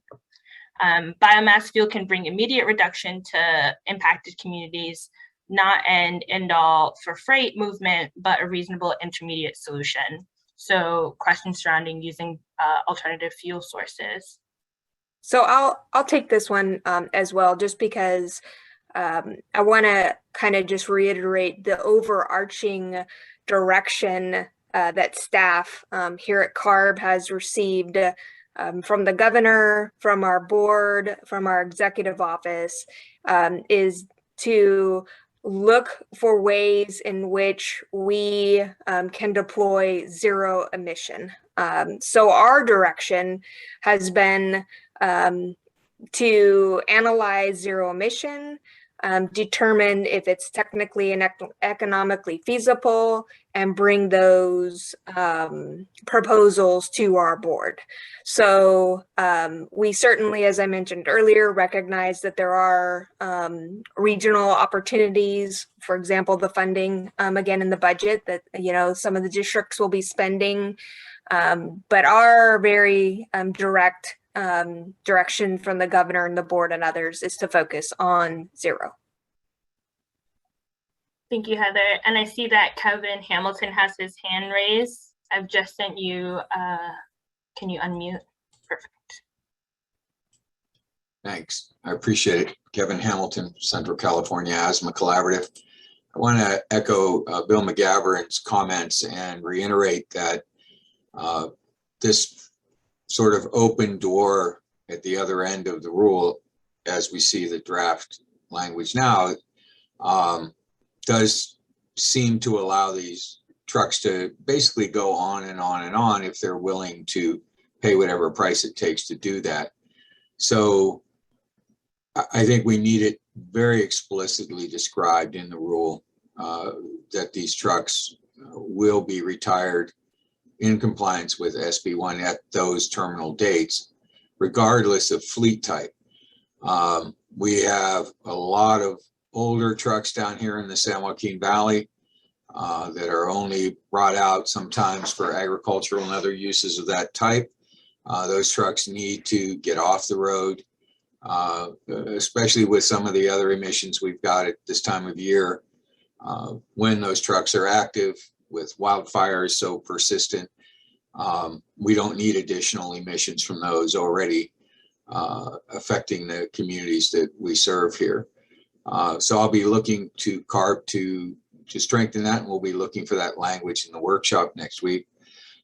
Speaker 7: Biomass fuel can bring immediate reduction to impacted communities. not an end all for freight movement, but a reasonable intermediate solution. So questions surrounding using alternative fuel sources.
Speaker 1: So I'll take this one as well, just because I want to kind of just reiterate the overarching direction that staff here at Carb has received from the governor, from our board, from our executive office, is to look for ways in which we can deploy zero emission. So our direction has been to analyze zero emission, determine if it's technically and economically feasible, and bring those proposals to our board. So we certainly, as I mentioned earlier, recognize that there are regional opportunities, for example, the funding, again, in the budget that, some of the districts will be spending, but our very direct direction from the governor and the board and others is to focus on zero.
Speaker 7: Thank you, Heather. And I see that Kevin Hamilton has his hand raised. I've just sent you, can you unmute? Perfect.
Speaker 21: Thanks. I appreciate it. Kevin Hamilton, Central California Asthma Collaborative. I want to echo Bill McGavern's comments and reiterate that this sort of open door at the other end of the rule, as we see the draft language now, does seem to allow these trucks to basically go on and on and on if they're willing to pay whatever price it takes to do that. So I think we need it very explicitly described in the rule that these trucks will be retired in compliance with SB1 at those terminal dates, regardless of fleet type. We have a lot of older trucks down here in the San Joaquin Valley that are only brought out sometimes for agricultural and other uses of that type. Those trucks need to get off the road, especially with some of the other emissions we've got at this time of year. When those trucks are active with wildfires so persistent, we don't need additional emissions from those already affecting the communities that we serve here. So I'll be looking to Carb to strengthen that, and we'll be looking for that language in the workshop next week.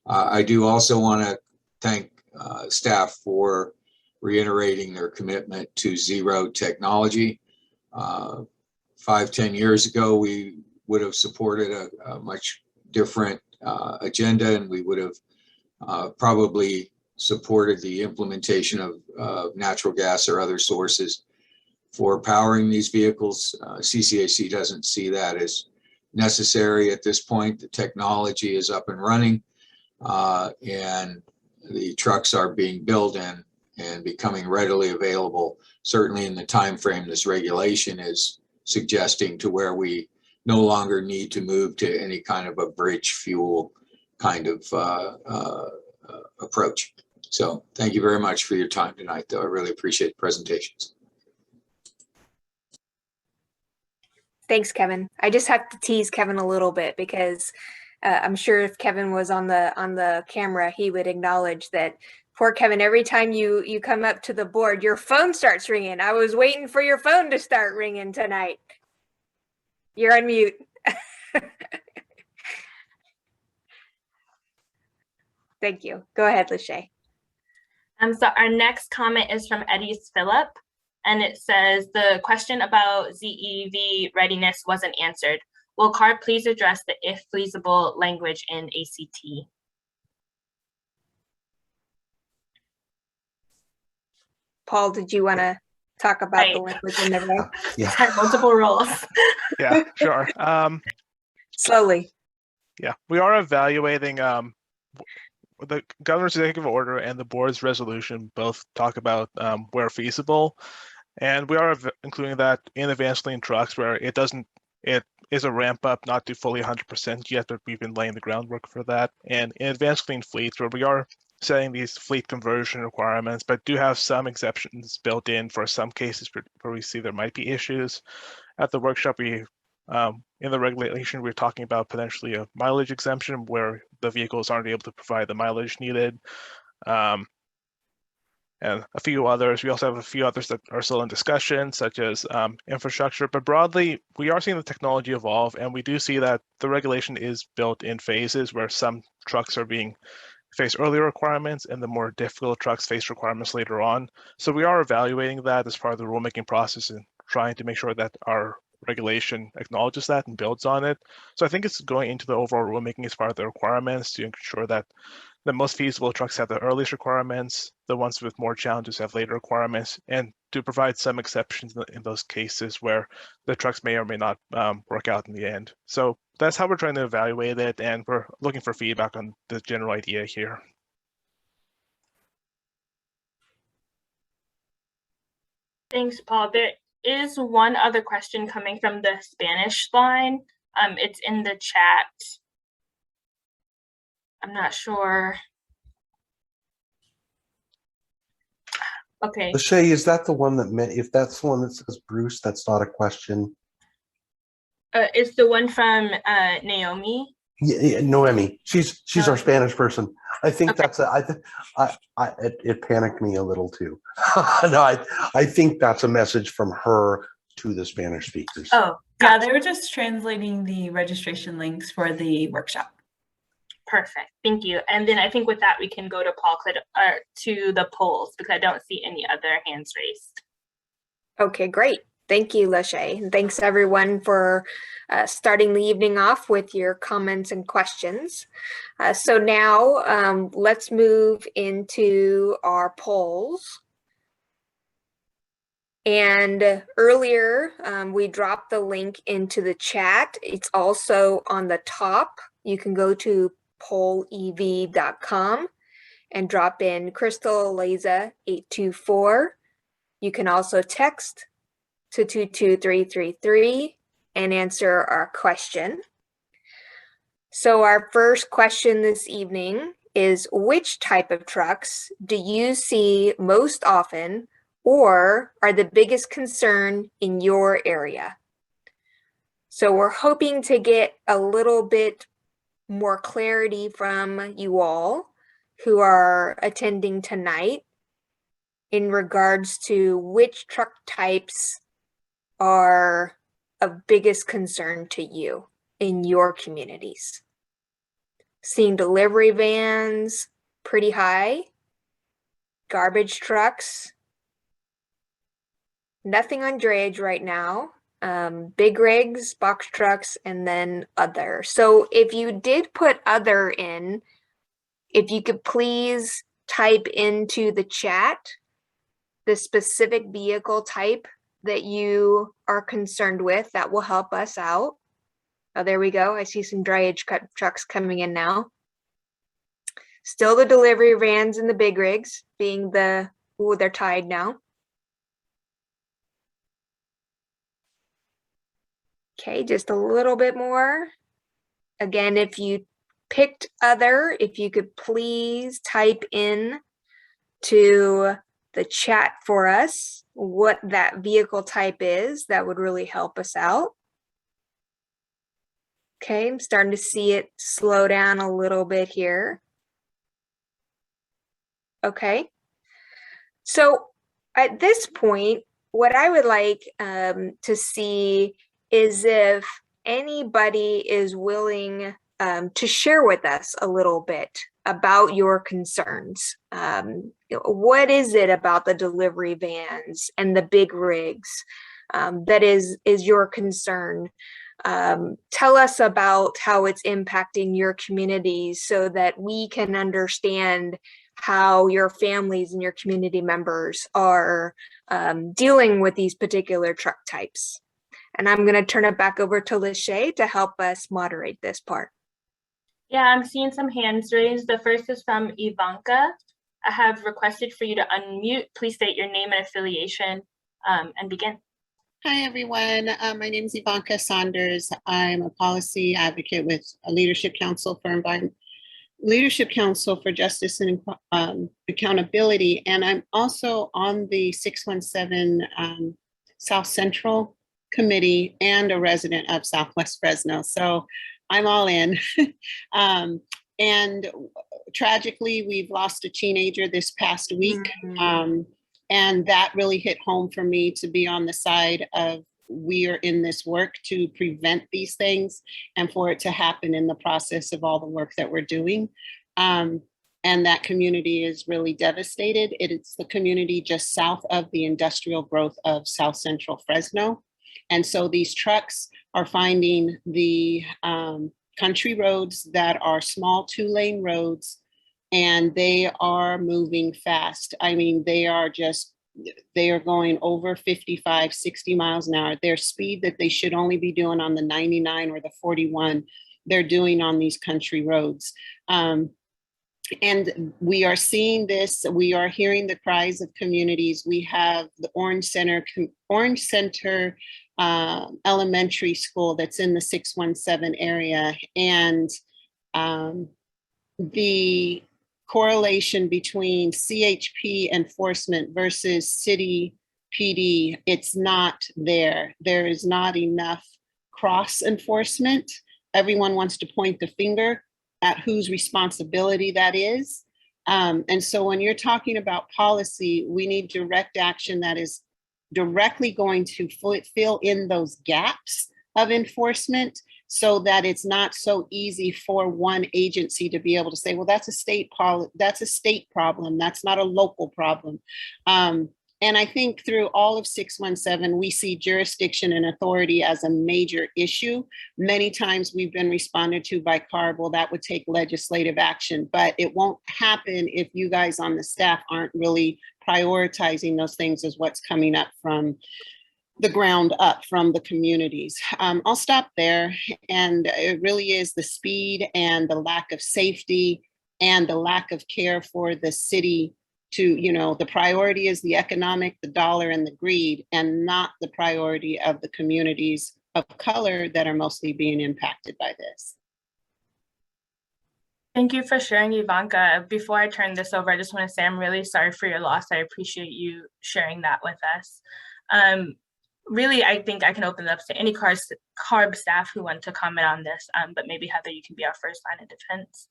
Speaker 21: I do also want to thank staff for reiterating their commitment to zero technology. 5-10 years ago, we would have supported a much different agenda, and we would have probably supported the implementation of natural gas or other sources for powering these vehicles. CCAC doesn't see that as necessary at this point. The technology is up and running, and the trucks are being built and becoming readily available, certainly in the time frame this regulation is suggesting, to where we no longer need to move to any kind of a bridge fuel kind of approach. So thank you very much for your time tonight, though. I really appreciate the presentations.
Speaker 1: Thanks, Kevin. I just have to tease Kevin a little bit, because I'm sure if Kevin was on the camera, he would acknowledge that poor Kevin, every time you come up to the board, your phone starts ringing. I was waiting for your phone to start ringing tonight. You're on mute. Thank you. Go ahead, Lachey.
Speaker 7: So our next comment is from Eddie Phillip, and it says, the question about ZEV readiness wasn't answered. Will Carb please address the if feasible language in ACT?
Speaker 1: Paul, did you want to talk about the language in the reg?
Speaker 3: Yeah.
Speaker 7: Had multiple roles.
Speaker 10: Yeah, sure.
Speaker 1: Slowly.
Speaker 10: Yeah, we are evaluating the governor's executive order and the board's resolution both talk about where feasible, and we are including that in advanced lane trucks where it is a ramp up, not to fully 100% yet, but we've been laying the groundwork for that. And in advanced clean fleets, where we are setting these fleet conversion requirements, but do have some exceptions built in for some cases where we see there might be issues. At the workshop, we In the regulation, we're talking about potentially a mileage exemption where the vehicles aren't able to provide the mileage needed. And a few others. We also have a few others that are still in discussion, such as infrastructure. But broadly, we are seeing the technology evolve, and we do see that the regulation is built in phases where some trucks are being face earlier requirements and the more difficult trucks face requirements later on. So we are evaluating that as part of the rulemaking process and trying to make sure that our regulation acknowledges that and builds on it. So I think it's going into the overall rulemaking as part of the requirements to ensure that the most feasible trucks have the earliest requirements, the ones with more challenges have later requirements, and to provide some exceptions in those cases where the trucks may or may not work out in the end. So that's how we're trying to evaluate it, and we're looking for feedback on the general idea here.
Speaker 7: Thanks, Paul. There is one other question coming from the Spanish line. It's in the chat. I'm not sure. Okay.
Speaker 3: Lachey, is that the one that meant, if that's the one that says Bruce, that's not a question?
Speaker 7: It's the one from Naomi.
Speaker 3: Yeah, Noemi. She's our Spanish person. I think that's it panicked me a little too. No, I think that's a message from her to the Spanish speakers.
Speaker 11: Oh, yeah, they were just translating the registration links for the workshop.
Speaker 7: Perfect, thank you. And then I think with that, we can go to Paul to the polls because I don't see any other hands raised.
Speaker 1: Okay, great. Thank you, Lachey. And thanks everyone for starting the evening off with your comments and questions. So now let's move into our polls. And earlier we dropped the link into the chat. It's also on the top. You can go to pollev.com and drop in Crystal Leza 824. You can also text to 22333 and answer our question. So our first question this evening is, which type of trucks do you see most often or are the biggest concern in your area? So we're hoping to get a little bit more clarity from you all who are attending tonight in regards to which truck types are of biggest concern to you in your communities. Seeing delivery vans pretty high, garbage trucks, nothing on drayage right now, big rigs, box trucks, and then other. So if you did put other in, if you could please type into the chat the specific vehicle type that you are concerned with, that will help us out. Oh, there we go. I see some drayage trucks coming in now. Still the delivery vans and the big rigs being the, ooh, they're tied now. Okay, just a little bit more. Again, if you picked other, if you could please type in to the chat for us what that vehicle type is, that would really help us out. Okay, I'm starting to see it slow down a little bit here. Okay, so at this point, what I would like to see is if anybody is willing to share with us a little bit about your concerns. What is it about the delivery vans and the big rigs that is your concern? Tell us about how it's impacting your communities so that we can understand how your families and your community members are dealing with these particular truck types. And I'm going to turn it back over to Lachey to help us moderate this part.
Speaker 7: Yeah, I'm seeing some hands raised. The first is from Ivanka. I have requested for you to unmute. Please state your name and affiliation and begin.
Speaker 4: Hi, everyone. My name is Ivanka Saunders. I'm a policy advocate with a Leadership Council for Justice and Accountability. And I'm also on the 617 South Central committee and a resident of Southwest Fresno. So I'm all in. And tragically, we've lost a teenager this past week. And that really hit home for me to be on the side of we are in this work to prevent these things and for it to happen in the process of all the work that we're doing. And that community is really devastated. It's the community just south of the industrial growth of South Central Fresno. And so these trucks are finding the country roads that are small 2-lane roads, and they are moving fast. I mean, they are going over 55, 60 miles an hour. Their speed that they should only be doing on the 99 or the 41, they're doing on these country roads. And we are seeing this, we are hearing the cries of communities. We have the Orange Center Elementary School that's in the 617 area. And the correlation between CHP enforcement versus city PD, it's not there. There is not enough cross enforcement. Everyone wants to point the finger at whose responsibility that is. And so when you're talking about policy, we need direct action that is directly going to fill in those gaps of enforcement so that it's not so easy for one agency to be able to say, well, that's a state problem, that's not a local problem. And I think through all of 617, we see jurisdiction and authority as a major issue. Many times we've been responded to by Carb, well, that would take legislative action, but it won't happen if you guys on the staff aren't really prioritizing those things as what's coming up from the ground up from the communities. I'll stop there. And it really is the speed and the lack of safety and the lack of care for the city to, the priority is the economic, the dollar, and the greed, and not the priority of the communities of color that are mostly being impacted by this.
Speaker 7: Thank you for sharing, Ivanka. Before I turn this over, I just want to say I'm really sorry for your loss. I appreciate you sharing that with us. Really, I think I can open it up to any Carb staff who want to comment on this, but maybe Heather, you can be our first line of defense.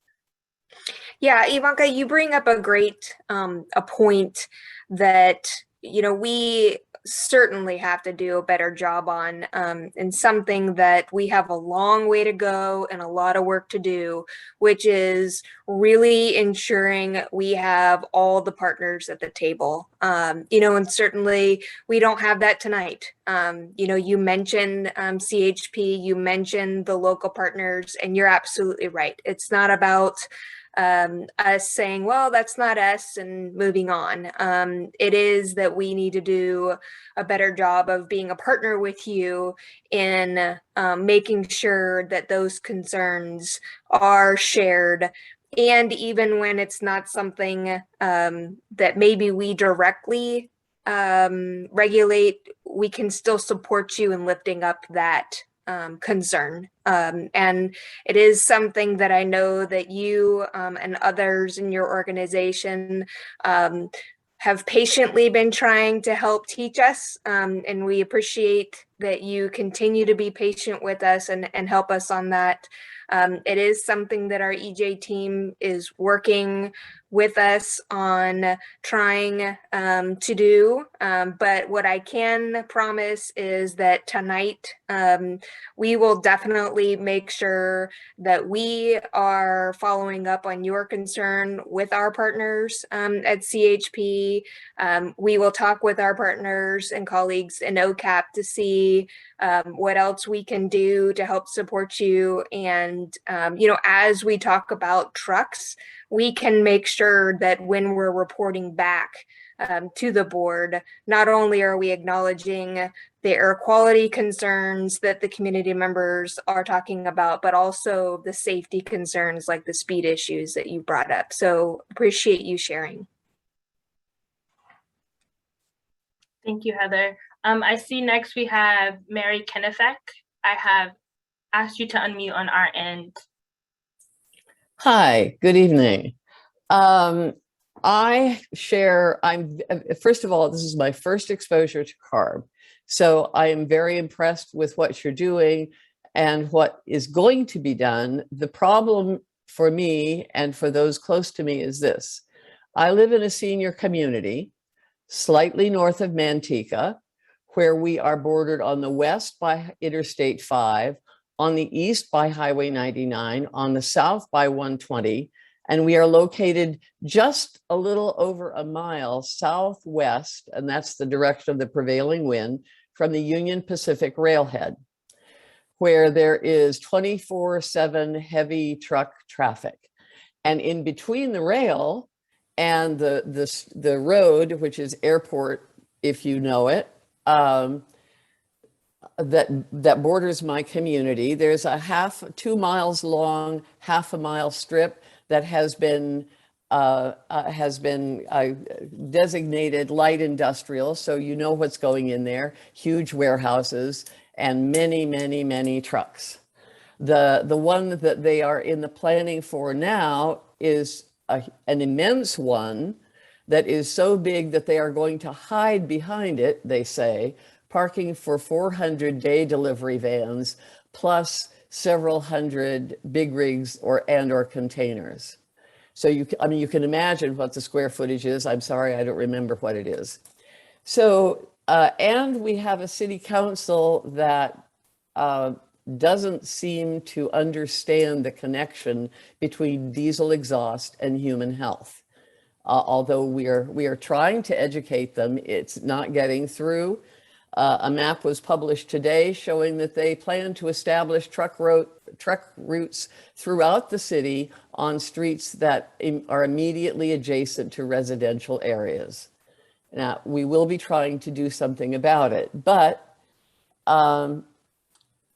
Speaker 1: Yeah, Ivanka, you bring up a great a point that, we certainly have to do a better job on, and something that we have a long way to go and a lot of work to do, which is really ensuring we have all the partners at the table. And certainly we don't have that tonight. You mentioned CHP, you mentioned the local partners, and you're absolutely right. It's not about us saying, well, that's not us and moving on. It is that we need to do a better job of being a partner with you in making sure that those concerns are shared. And even when it's not something that maybe we directly regulate, we can still support you in lifting up that concern. And it is something that I know that you and others in your organization have patiently been trying to help teach us. And we appreciate that you continue to be patient with us and help us on that. It is something that our EJ team is working with us on trying to do. But what I can promise is that tonight we will definitely make sure that we are following up on your concern with our partners at CHP. We will talk with our partners and colleagues in OCAP to see what else we can do to help support you. And, as we talk about trucks, we can make sure that when we're reporting back to the board, not only are we acknowledging the air quality concerns that the community members are talking about, but also the safety concerns like the speed issues that you brought up. So appreciate you sharing.
Speaker 7: Thank you, Heather. I see next we have Mary Kenefek. I have asked you to unmute on our end.
Speaker 5: Hi, good evening. First of all, this is my first exposure to Carb. So I am very impressed with what you're doing and what is going to be done. The problem for me and for those close to me is this. I live in a senior community, slightly north of Manteca, where we are bordered on the west by Interstate 5, on the east by Highway 99, on the south by 120, and we are located just a little over a mile southwest, and that's the direction of the prevailing wind, from the Union Pacific railhead, where there is 24/7 heavy truck traffic. And in between the rail and the road, which is Airport, if you know it, that borders my community, there's a 2 miles long, half a mile strip that has been designated light industrial. So you know what's going in there, huge warehouses and many, many, many trucks. The one that they are in the planning for now is an immense one that is so big that they are going to hide behind it, they say, parking for 400 day delivery vans, plus several hundred big rigs or containers. So you can imagine what the square footage is. I'm sorry, I don't remember what it is. So, and we have a city council that doesn't seem to understand the connection between diesel exhaust and human health. Although we are trying to educate them, it's not getting through. A map was published today showing that they plan to establish truck routes throughout the city on streets that are immediately adjacent to residential areas. Now, we will be trying to do something about it, but in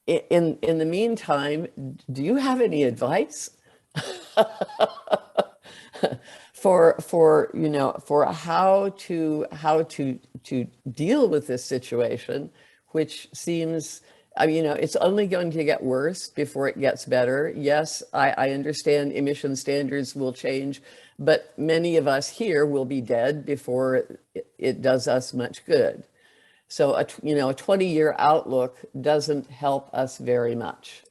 Speaker 5: the meantime, do you have any advice for how to deal with this situation, which seems, it's only going to get worse before it gets better. Yes, I understand emission standards will change, but many of us here will be dead before it does us much good. So a 20-year outlook doesn't help us very much.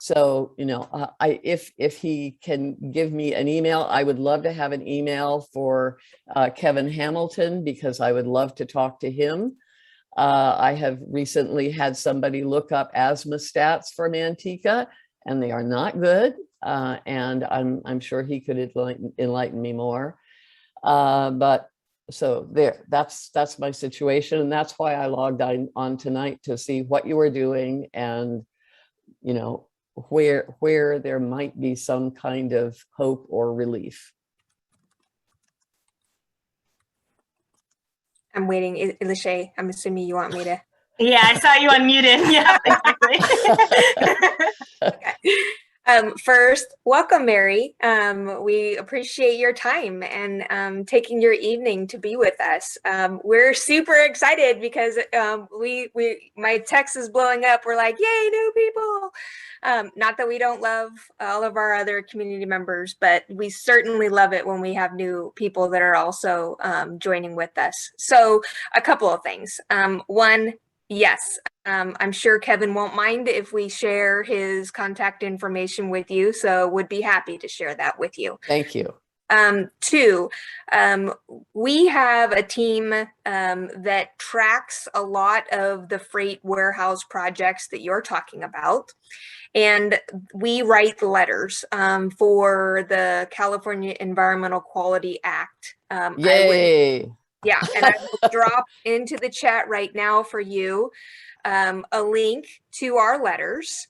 Speaker 5: So, if he can give me an email, I would love to have an email for Kevin Hamilton, because I would love to talk to him. I have recently had somebody look up asthma stats for Manteca, and they are not good. And I'm sure he could enlighten me more. But so there, that's my situation. And that's why I logged on tonight to see what you were doing and, where there might be some kind of hope or relief.
Speaker 1: I'm waiting. Lachey, I'm assuming you want me to.
Speaker 7: Yeah, I saw you unmuted. Yeah, exactly.
Speaker 1: Okay. First, welcome, Mary. We appreciate your time and taking your evening to be with us. We're super excited because my text is blowing up. We're like, yay, new people. Not that we don't love all of our other community members, but we certainly love it when we have new people that are also joining with us. So a couple of things. One, yes, I'm sure Kevin won't mind if we share his contact information with you, so would be happy to share that with you.
Speaker 5: Thank you.
Speaker 1: Two, we have a team that tracks a lot of the freight warehouse projects that you're talking about. And we write letters for the California Environmental Quality Act.
Speaker 5: Yay!
Speaker 1: Yeah, and I will drop into the chat right now for you a link to our letters.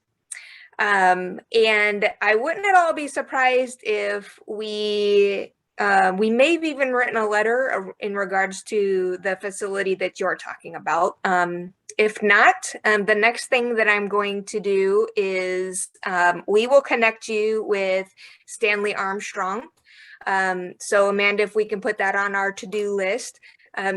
Speaker 1: And I wouldn't at all be surprised if we may have even written a letter in regards to the facility that you're talking about. If not, the next thing that I'm going to do is we will connect you with Stanley Armstrong. So Amanda, if we can put that on our to-do list,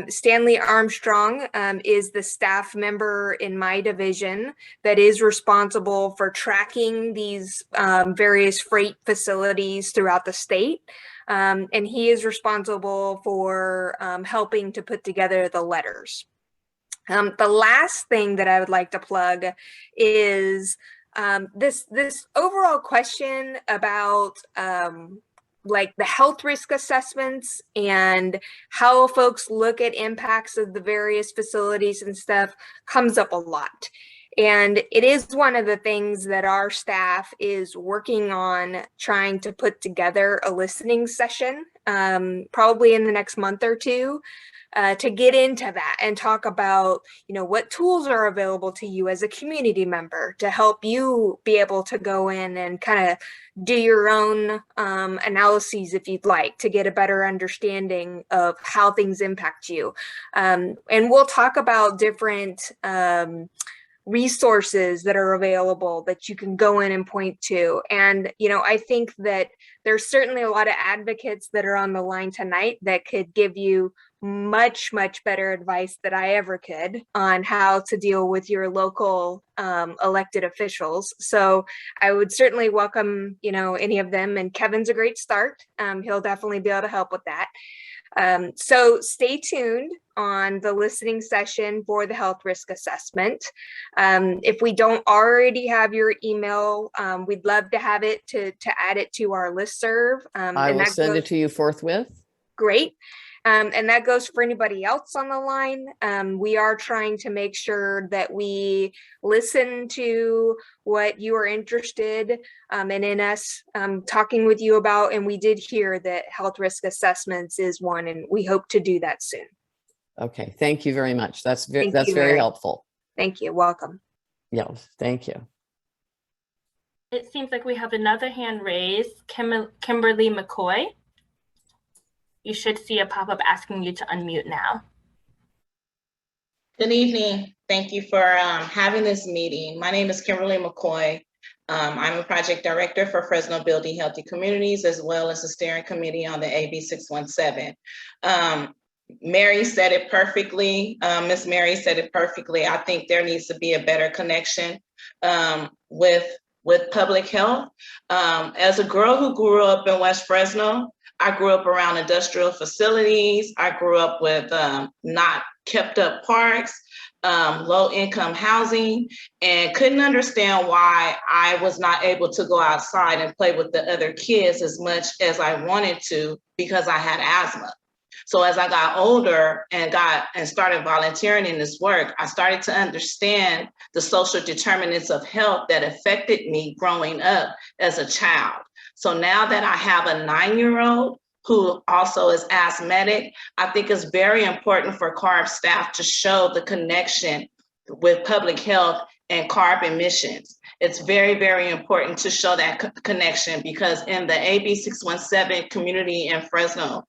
Speaker 1: Stanley Armstrong is the staff member in my division that is responsible for tracking these various freight facilities throughout the state. And he is responsible for helping to put together the letters. The last thing that I would like to plug is this overall question about like the health risk assessments and how folks look at impacts of the various facilities and stuff comes up a lot. And it is one of the things that our staff is working on trying to put together a listening session, probably in the next month or two, to get into that and talk about, you know, what tools are available to you as a community member to help you be able to go in and kind of do your own analyses, if you'd like, to get a better understanding of how things impact you. And we'll talk about different resources that are available that you can go in and point to. And, you know, I think that there's certainly a lot of advocates that are on the line tonight that could give you much better advice than I ever could on how to deal with your local elected officials. So I would certainly welcome, you know, any of them, and Kevin's a great start. He'll definitely be able to help with that. So stay tuned on the listening session for the health risk assessment. If we don't already have your email, we'd love to have it to add it to our listserv.
Speaker 5: I will send it to you forthwith.
Speaker 1: Great. And that goes for anybody else on the line. We are trying to make sure that we listen to what you are interested and in us talking with you about. And we did hear that health risk assessments is one, and we hope to do that soon.
Speaker 5: Okay, thank you very much. That's very helpful.
Speaker 1: Thank you. Welcome.
Speaker 5: Yeah, thank you.
Speaker 7: It seems like we have another hand raised, Kimberly Mccoy. You should see a pop-up asking you to unmute now.
Speaker 6: Good evening. Thank you for having this meeting. My name is Kimberly Mccoy. I'm a project director for Fresno Building Healthy Communities, as well as the steering committee on the AB 617. Mary said it perfectly. Miss Mary said it perfectly. I think there needs to be a better connection with public health. As a girl who grew up in West Fresno, I grew up around industrial facilities. I grew up with not kept up parks, low income housing, and couldn't understand why I was not able to go outside and play with the other kids as much as I wanted to because I had asthma. So as I got older and started volunteering in this work, I started to understand the social determinants of health that affected me growing up as a child. So now that I have a 9-year-old who also is asthmatic, I think it's very important for Carb staff to show the connection with public health and carb emissions. It's very, very important to show that connection, because in the AB 617 community in Fresno,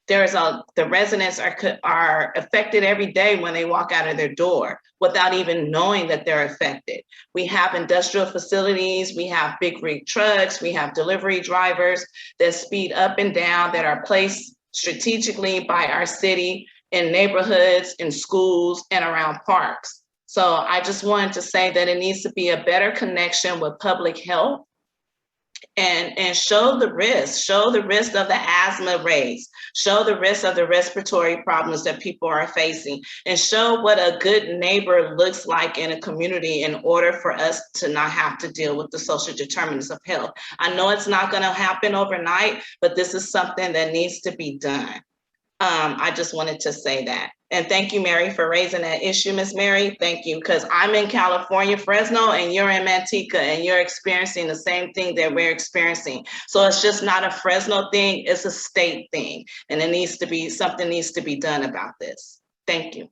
Speaker 6: the residents are affected every day when they walk out of their door without even knowing that they're affected. We have industrial facilities, we have big rig trucks, we have delivery drivers that speed up and down, that are placed strategically by our city in neighborhoods, in schools, and around parks. So I just wanted to say that it needs to be a better connection with public health and show the risk of the asthma rates, show the risk of the respiratory problems that people are facing, and show what a good neighbor looks like in a community in order for us to not have to deal with the social determinants of health. I know it's not going to happen overnight, but this is something that needs to be done. I just wanted to say that. And thank you, Mary, for raising that issue, Miss Mary. Thank you, because I'm in California, Fresno, and you're in Manteca, and you're experiencing the same thing that we're experiencing. So it's just not a Fresno thing, it's a state thing. And it needs to be, something needs to be done about this. Thank you.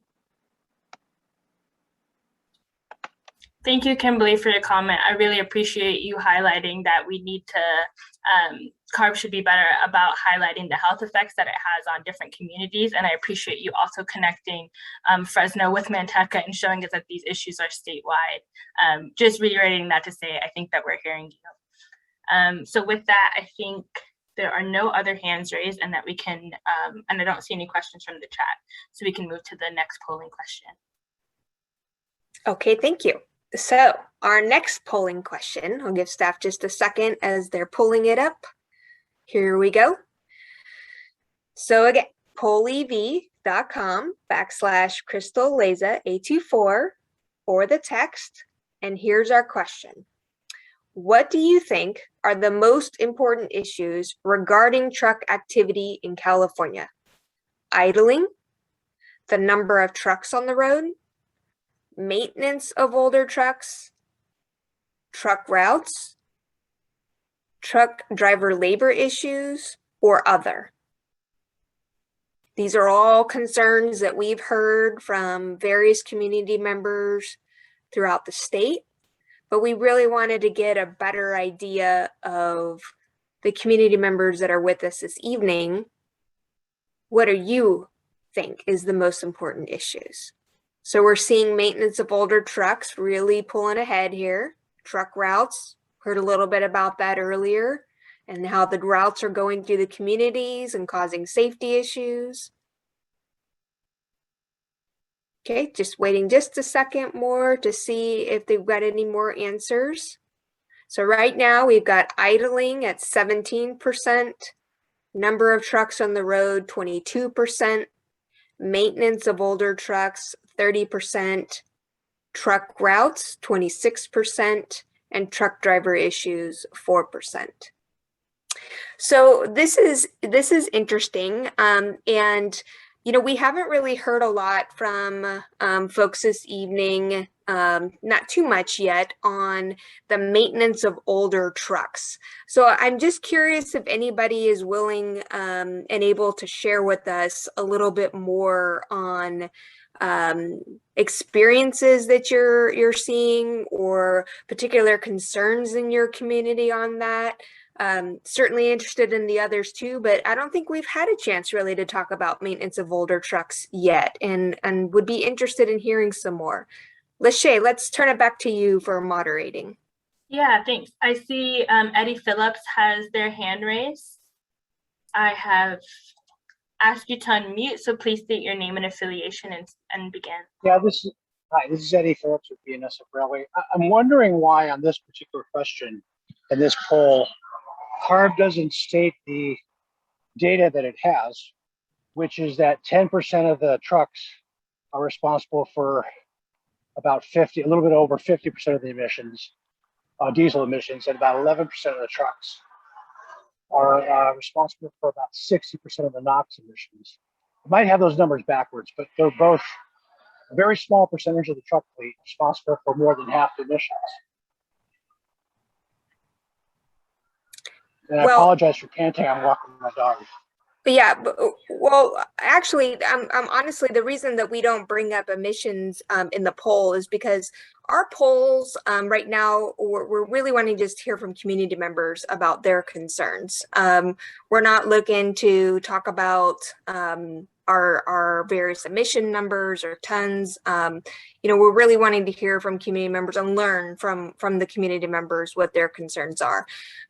Speaker 7: Thank you, Kimberly, for your comment. I really appreciate you highlighting that we need to, Carb should be better about highlighting the health effects that it has on different communities. And I appreciate you also connecting Fresno with Manteca and showing us that these issues are statewide. Just reiterating that to say, I think that we're hearing you. So with that, I think there are no other hands raised and that we can, and I don't see any questions from the chat, so we can move to the next polling question.
Speaker 1: Okay, thank you. So our next polling question, I'll give staff just a second as they're pulling it up. Here we go. So again, pollev.com/Crystal Leza A24 for the text. And here's our question. What do you think are the most important issues regarding truck activity in California? Idling, the number of trucks on the road, maintenance of older trucks, truck routes, truck driver labor issues, or other? These are all concerns that we've heard from various community members throughout the state, but we really wanted to get a better idea of the community members that are with us this evening. What do you think is the most important issues? So we're seeing maintenance of older trucks really pulling ahead here. Truck routes, heard a little bit about that earlier, and how the routes are going through the communities and causing safety issues. Okay, just waiting just a second more to see if they've got any more answers. So right now we've got idling at 17%, number of trucks on the road 22%, maintenance of older trucks 30%, truck routes 26%, and truck driver issues 4%. So this is interesting, and you know, we haven't really heard a lot from folks this evening, not too much yet, on the maintenance of older trucks. So I'm just curious if anybody is willing and able to share with us a little bit more on experiences that you're seeing or particular concerns in your community on that. Certainly interested in the others too, but I don't think we've had a chance really to talk about maintenance of older trucks yet, and would be interested in hearing some more. Lachey, let's turn it back to you for moderating.
Speaker 7: Yeah, thanks. I see Eddie Phillips has their hand raised. I have asked you to unmute, so please state your name and affiliation and begin.
Speaker 8: Yeah, this is Eddie Phillips with BNSF Railway. I'm wondering why on this particular question in this poll, Carb doesn't state the data that it has, which is that 10% of the trucks are responsible for about a little bit over 50% of the emissions, diesel emissions, and about 11% of the trucks are responsible for about 60% of the NOx emissions. I might have those numbers backwards, but they're both a very small percentage of the truck fleet responsible for more than half the emissions. And I apologize for panting. I'm walking my dog.
Speaker 1: Yeah, well, actually, I'm honestly, the reason that we don't bring up emissions in the poll is because our polls right now, we're really wanting to just hear from community members about their concerns. We're not looking to talk about our various emission numbers or tons. You know, we're really wanting to hear from community members and learn from the community members what their concerns are.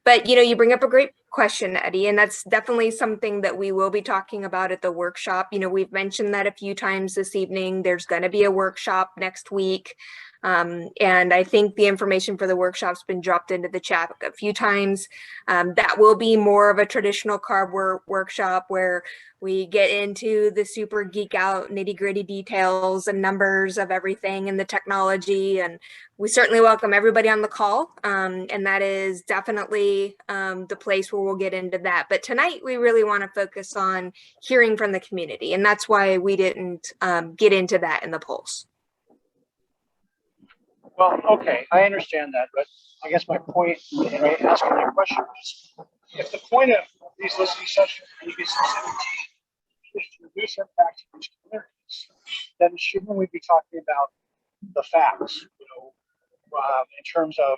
Speaker 1: But, you know, you bring up a great question, Eddie, and that's definitely something that we will be talking about at the workshop. You know, we've mentioned that a few times this evening. There's going to be a workshop next week. And I think the information for the workshop's been dropped into the chat a few times. That will be more of a traditional carb workshop where we get into the super geek out nitty-gritty details and numbers of everything and the technology. And we certainly welcome everybody on the call. And that is definitely the place where we'll get into that. But tonight we really want to focus on hearing from the community. And that's why we didn't get into that in the polls.
Speaker 8: Well, okay, I understand that, but I guess my point in asking that question is, if the point of these listening sessions is to reduce impact in these communities, then shouldn't we be talking about the facts, you know, in terms of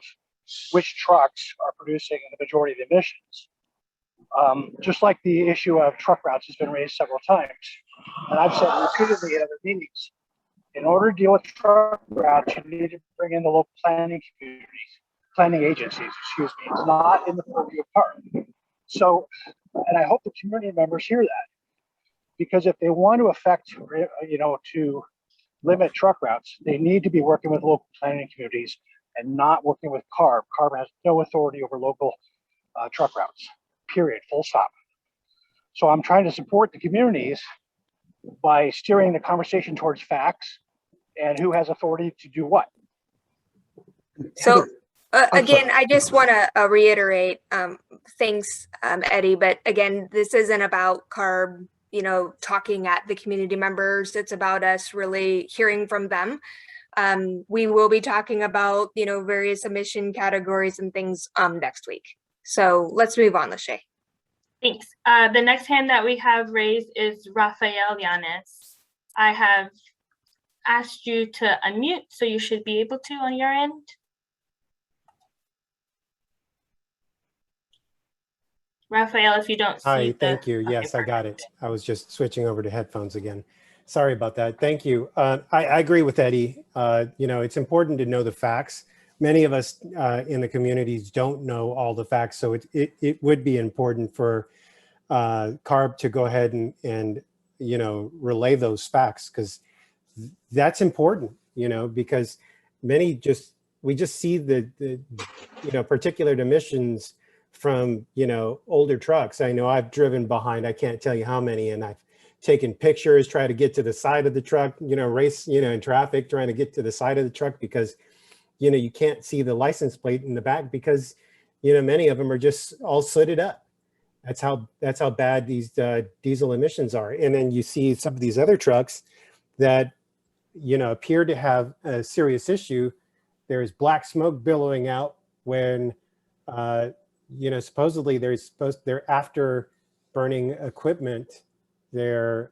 Speaker 8: which trucks are producing the majority of the emissions? Just like the issue of truck routes has been raised several times, and I've said repeatedly at other meetings, in order to deal with truck routes, you need to bring in the local planning communities, planning agencies, excuse me. It's not in the purview of Carb. So, and I hope the community members hear that, because if they want to affect, to limit truck routes, they need to be working with local planning communities and not working with Carb. Carb has no authority over local truck routes, period, full stop. So I'm trying to support the communities by steering the conversation towards facts and who has authority to do what.
Speaker 1: So again, I just want to reiterate, thanks, Eddie, but again, this isn't about Carb, talking at the community members. It's about us really hearing from them. We will be talking about, various emission categories and things next week. So let's move on, Lachey.
Speaker 7: Thanks. The next hand that we have raised is Rafael Yanes. I have asked you to unmute, so you should be able to on your end. Rafael, if you don't see
Speaker 17: Hi, thank you. Yes, I got it. I was just switching over to headphones again. Sorry about that. Thank you. I agree with Eddie. It's important to know the facts. Many of us in the communities don't know all the facts, so it would be important for Carb to go ahead and relay those facts, because that's important, because we just see the particulate emissions from older trucks. I know I've driven behind, I can't tell you how many, and I've taken pictures, try to get to the side of the truck, race in traffic, trying to get to the side of the truck, because you can't see the license plate in the back, because many of them are just all sooted up. That's how bad these diesel emissions are. And then you see some of these other trucks that appear to have a serious issue. There's black smoke billowing out when supposedly they're after burning equipment, their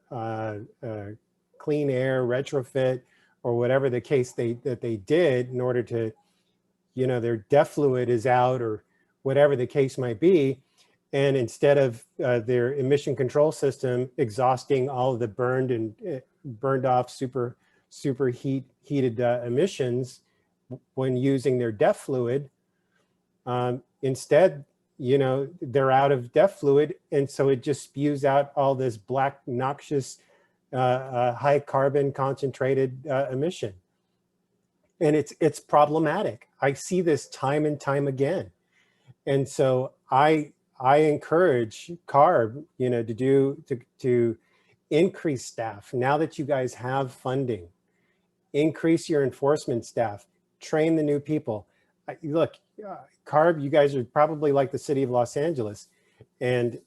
Speaker 17: clean air retrofit or whatever the case that they did in order to, their DEF fluid is out or whatever the case might be. And instead of their emission control system exhausting all of the burned off heated emissions when using their DEF fluid, instead, they're out of DEF fluid, and so it just spews out all this black, noxious, high carbon concentrated emission. And it's problematic. I see this time and time again. And so I encourage Carb, to increase staff. Now that you guys have funding, increase your enforcement staff, train the new people. Look, Carb, you guys are probably like the city of Los Angeles. And,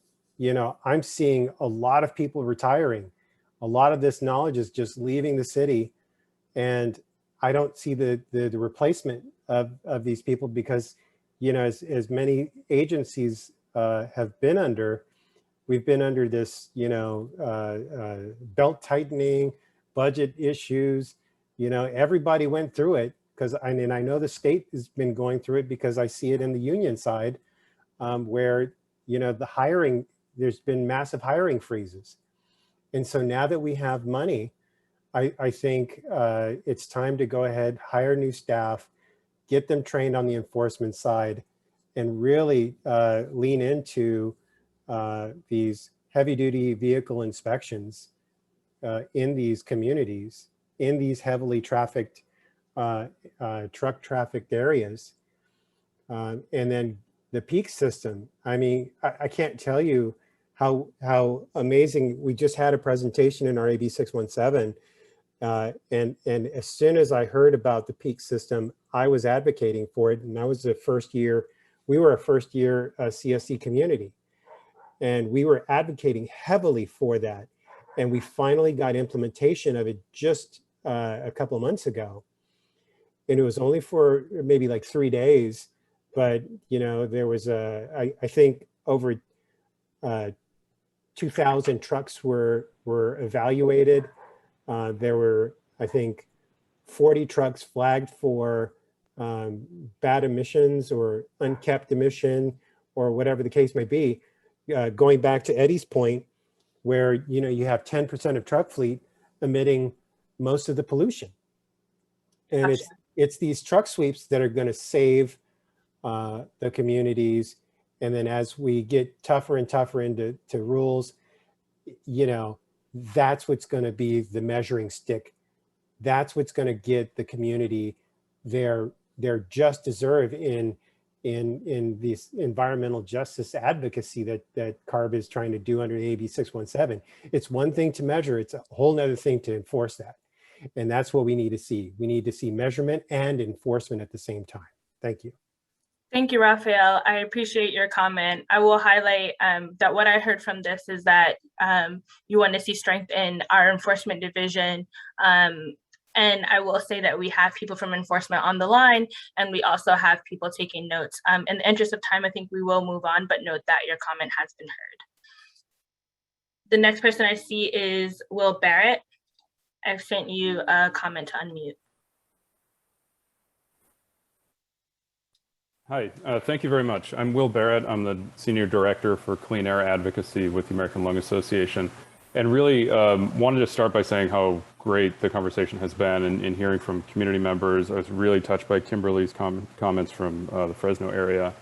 Speaker 17: I'm seeing a lot of people retiring. A lot of this knowledge is just leaving the city. And I don't see the replacement of these people, because, as many agencies have been under, we've been under this, belt tightening, budget issues, everybody went through it. Because I know the state has been going through it, because I see it in the union side, where, the hiring, there's been massive hiring freezes. And so now that we have money, I think it's time to go ahead, hire new staff, get them trained on the enforcement side, and really lean into these heavy duty vehicle inspections in these communities, in these heavily trafficked truck trafficked areas. And then the peak system. I mean, I can't tell you how amazing. We just had a presentation in our AB 617. And as soon as I heard about the peak system, I was advocating for it. And I was the first year, we were a first year CSC community. And we were advocating heavily for that. And we finally got implementation of it just a couple of months ago. And it was only for maybe like 3 days, but there was I think over 2,000 trucks were evaluated. There were, I think, 40 trucks flagged for bad emissions or unkept emission or whatever the case may be. Going back to Eddie's point, where you have 10% of truck fleet emitting most of the pollution, and it's these truck sweeps that are going to save the communities And then as we get tougher and tougher into rules, you know, that's what's going to be the measuring stick. That's what's going to get the community their just deserve in this environmental justice advocacy that Carb is trying to do under AB 617. It's one thing to measure, it's a whole nother thing to enforce that. And that's what we need to see. We need to see measurement and enforcement at the same time. Thank you.
Speaker 7: Thank you, Raphael. I appreciate your comment. I will highlight that what I heard from this is that you want to see strength in our enforcement division. And I will say that we have people from enforcement on the line, and we also have people taking notes. In the interest of time, I think we will move on, but note that your comment has been heard. The next person I see is Will Barrett. I've sent you a comment to unmute.
Speaker 9: Hi, thank you very much. I'm Will Barrett. I'm the Senior Director for Clean Air Advocacy with the American Lung Association. And really wanted to start by saying how great the conversation has been and hearing from community members. I was really touched by Kimberly's comments from the Fresno area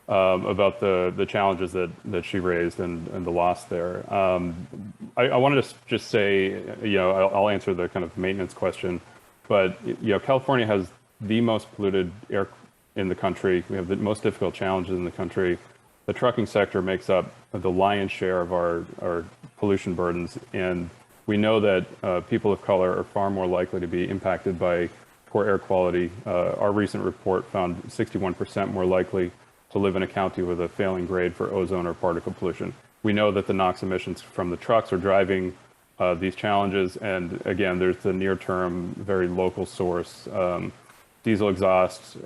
Speaker 9: about the challenges that she raised and the loss there. I wanted to just say, you know, I'll answer the kind of maintenance question, but you know, California has the most polluted air in the country. We have the most difficult challenges in the country. The trucking sector makes up the lion's share of our pollution burdens. And we know that people of color are far more likely to be impacted by poor air quality. Our recent report found 61% more likely to live in a county with a failing grade for ozone or particle pollution. We know that the NOx emissions from the trucks are driving these challenges. And again, there's the near term, very local source, diesel exhaust,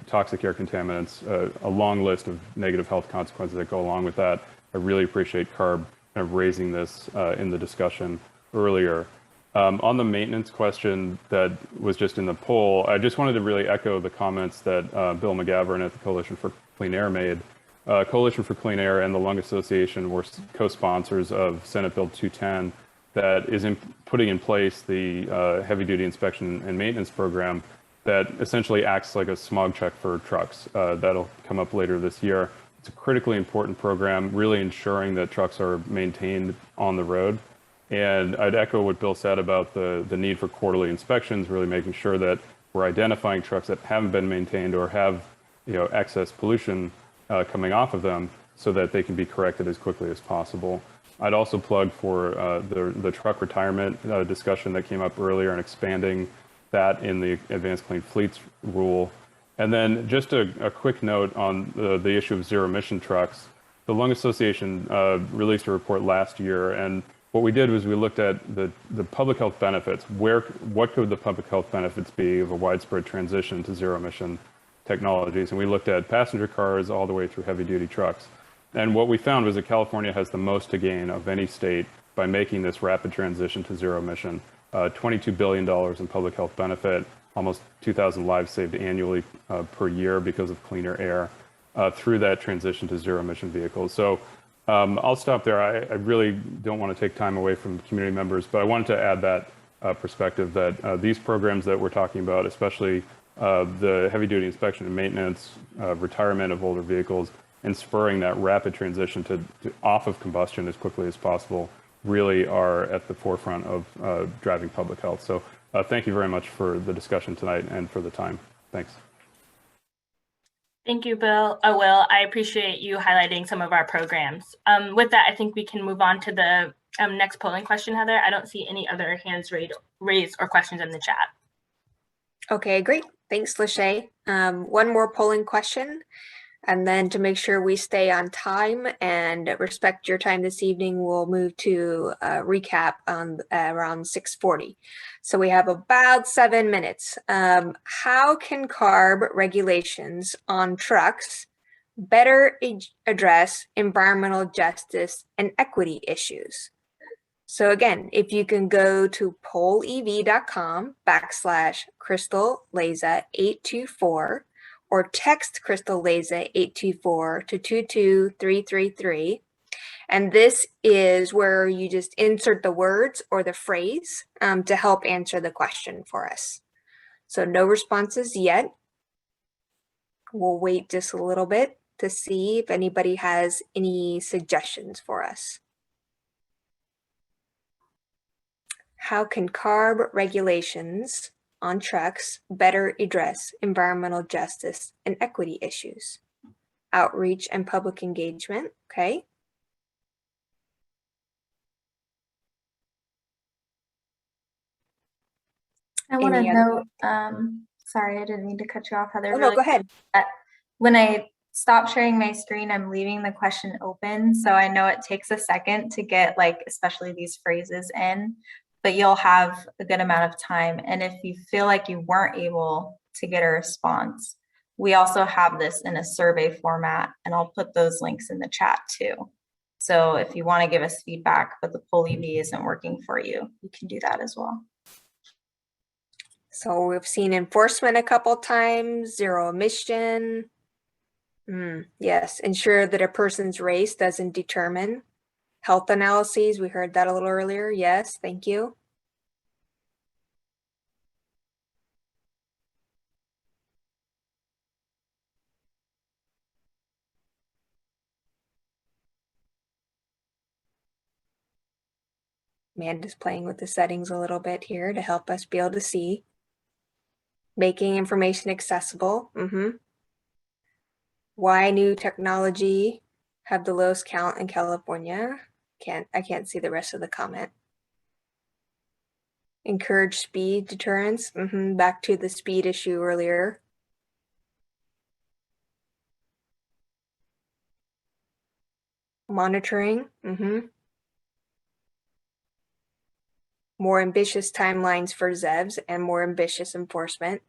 Speaker 9: toxic air contaminants, a long list of negative health consequences that go along with that. I really appreciate Carb kind of raising this in the discussion earlier. On the maintenance question that was just in the poll, I just wanted to really echo the comments that Bill McGavern at the Coalition for Clean Air made. Coalition for Clean Air and the Lung Association were co-sponsors of Senate Bill 210 that is putting in place the heavy-duty inspection and maintenance program that essentially acts like a smog check for trucks. That'll come up later this year. It's a critically important program, really ensuring that trucks are maintained on the road. And I'd echo what Bill said about the need for quarterly inspections, really making sure that we're identifying trucks that haven't been maintained or have, you know, excess pollution coming off of them so that they can be corrected as quickly as possible. I'd also plug for the truck retirement discussion that came up earlier and expanding that in the Advanced Clean Fleets rule. And then just a quick note on the issue of zero emission trucks. The Lung Association released a report last year, and what we did was we looked at the public health benefits. What could the public health benefits be of a widespread transition to zero emission technologies? And we looked at passenger cars all the way through heavy duty trucks. And what we found was that California has the most to gain of any state by making this rapid transition to zero emission. $22 billion in public health benefit, almost 2,000 lives saved annually per year because of cleaner air through that transition to zero emission vehicles. So I'll stop there. I really don't want to take time away from community members, but I wanted to add that perspective that these programs that we're talking about, especially the heavy duty inspection and maintenance, retirement of older vehicles, and spurring that rapid transition to off of combustion as quickly as possible, really are at the forefront of driving public health. So thank you very much for the discussion tonight and for the time. Thanks.
Speaker 7: Thank you, Will. I appreciate you highlighting some of our programs. With that, I think we can move on to the next polling question, Heather. I don't see any other hands raised or questions in the chat.
Speaker 1: Okay, great. Thanks, Lachey. One more polling question. And then to make sure we stay on time and respect your time this evening, we'll move to a recap on around 6:40. So we have about 7 minutes. How can CARB regulations on trucks better address environmental justice and equity issues? So again, if you can go to pollev.com/Crystal-Leza824 or text Crystal Leza 824 to 22333. And this is where you just insert the words or the phrase to help answer the question for us. So no responses yet. We'll wait just a little bit to see if anybody has any suggestions for us. How can CARB regulations on trucks better address environmental justice and equity issues? Outreach and public engagement, okay.
Speaker 16: I want to
Speaker 1: Any other-
Speaker 16: note, sorry, I didn't mean to cut you off, Heather.
Speaker 1: Oh, no, go ahead.
Speaker 16: When I stop sharing my screen, I'm leaving the question open. So I know it takes a second to get, like, especially these phrases in, but you'll have a good amount of time. And if you feel like you weren't able to get a response, we also have this in a survey format, and I'll put those links in the chat too. So if you want to give us feedback, but the poll EV isn't working for you, you can do that as well.
Speaker 1: So we've seen enforcement a couple times, zero emission. Yes, ensure that a person's race doesn't determine. Health analyses, we heard that a little earlier. Yes, thank you. Amanda's playing with the settings a little bit here to help us be able to see. Making information accessible. Why new technology have the lowest count in California? I can't see the rest of the comment. Encourage speed deterrence. Back to the speed issue earlier. Monitoring. More ambitious timelines for ZEVs and more ambitious enforcement.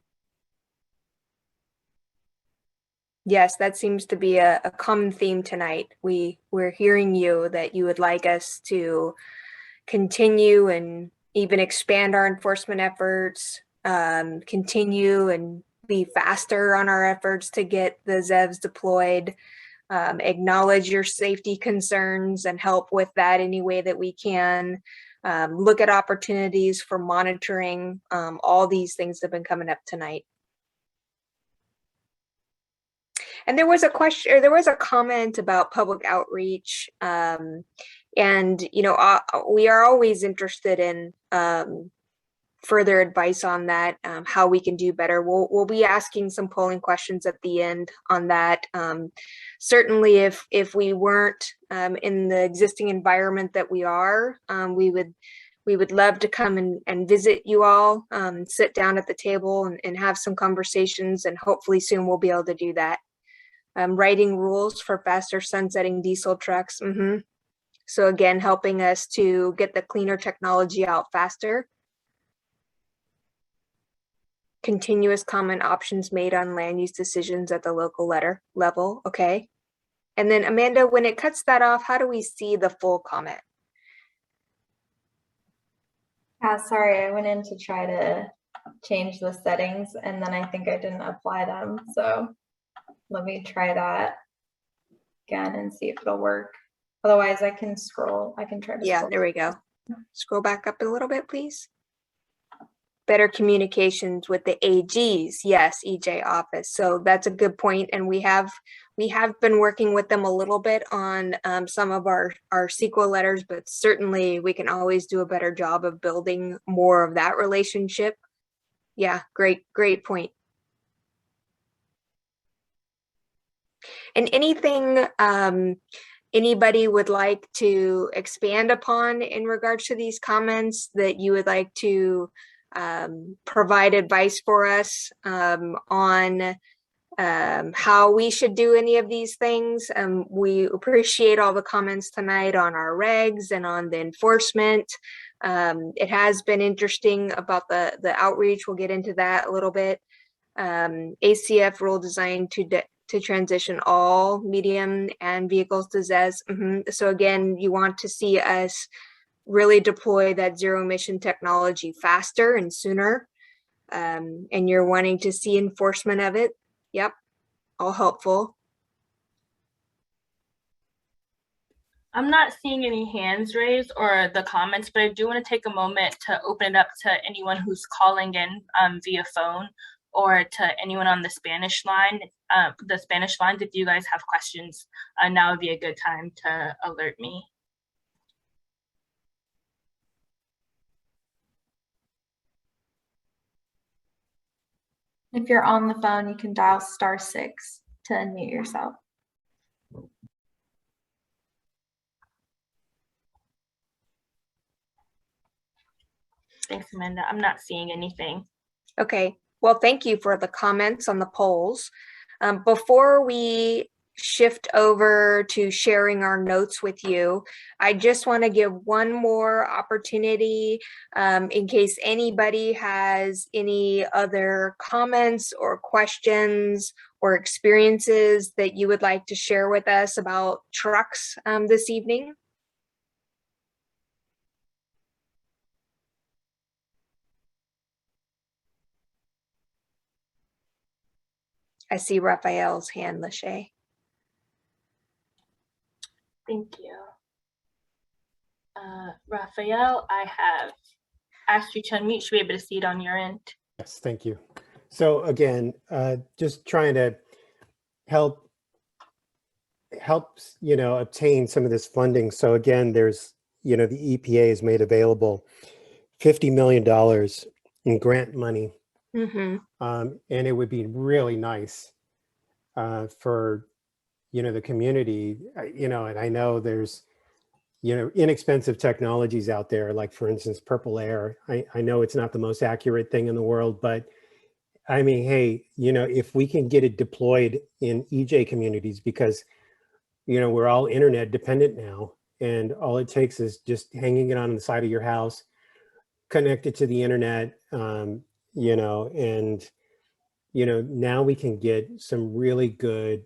Speaker 1: Yes, that seems to be a common theme tonight. We're hearing you that you would like us to continue and even expand our enforcement efforts, continue and be faster on our efforts to get the ZEVs deployed, acknowledge your safety concerns and help with that any way that we can. Look at opportunities for monitoring. All these things have been coming up tonight. And there was a question, or there was a comment about public outreach. And, you know, we are always interested in further advice on that, how we can do better. We'll be asking some polling questions at the end on that. Certainly if we weren't in the existing environment that we are, we would love to come and visit you all, sit down at the table and have some conversations, and hopefully soon we'll be able to do that. Writing rules for faster sunsetting diesel trucks. So again, helping us to get the cleaner technology out faster. Continuous comment options made on land use decisions at the local level. Okay. And then Amanda, when it cuts that off, how do we see the full comment?
Speaker 16: Sorry, I went in to try to change the settings and then I think I didn't apply them. So let me try that again and see if it'll work. Otherwise I can scroll. I can try to scroll.
Speaker 1: There we go. Scroll back up a little bit, please. Better communications with the AGs. Yes, EJ office. So that's a good point. And we have been working with them a little bit on some of our CEQA letters, but certainly we can always do a better job of building more of that relationship. Yeah, great point. And anything anybody would like to expand upon in regards to these comments that you would like to provide advice for us on how we should do any of these things? We appreciate all the comments tonight on our regs and on the enforcement. It has been interesting about the outreach. We'll get into that a little bit. ACF rule designed to transition all medium and vehicles to ZES. So again, you want to see us really deploy that zero emission technology faster and sooner. And you're wanting to see enforcement of it. Yep, all helpful.
Speaker 7: I'm not seeing any hands raised or the comments, but I do want to take a moment to open it up to anyone who's calling in via phone or to anyone on the Spanish line, the Spanish lines, if you guys have questions, now would be a good time to alert me.
Speaker 16: If you're on the phone, you can dial *6 to unmute yourself.
Speaker 7: Thanks, Amanda. I'm not seeing anything.
Speaker 1: Okay, well, thank you for the comments on the polls. Before we shift over to sharing our notes with you, I just want to give one more opportunity in case anybody has any other comments or questions or experiences that you would like to share with us about trucks this evening. I see Raphael's hand, Lachey.
Speaker 7: Thank you. Raphael, I have asked you to unmute. You should be able to see it on your end.
Speaker 17: Yes, thank you. So again, just trying to help obtain some of this funding. So again, there's, the EPA has made available $50 million in grant money.
Speaker 1: Mm-hmm.
Speaker 17: And it would be really nice for, the community, and I know there's, inexpensive technologies out there, like for instance, Purple Air. I know it's not the most accurate thing in the world, but I mean, hey, if we can get it deployed in EJ communities, because, we're all internet dependent now, and all it takes is just hanging it on the side of your house, connect it to the internet, and, now we can get some really good,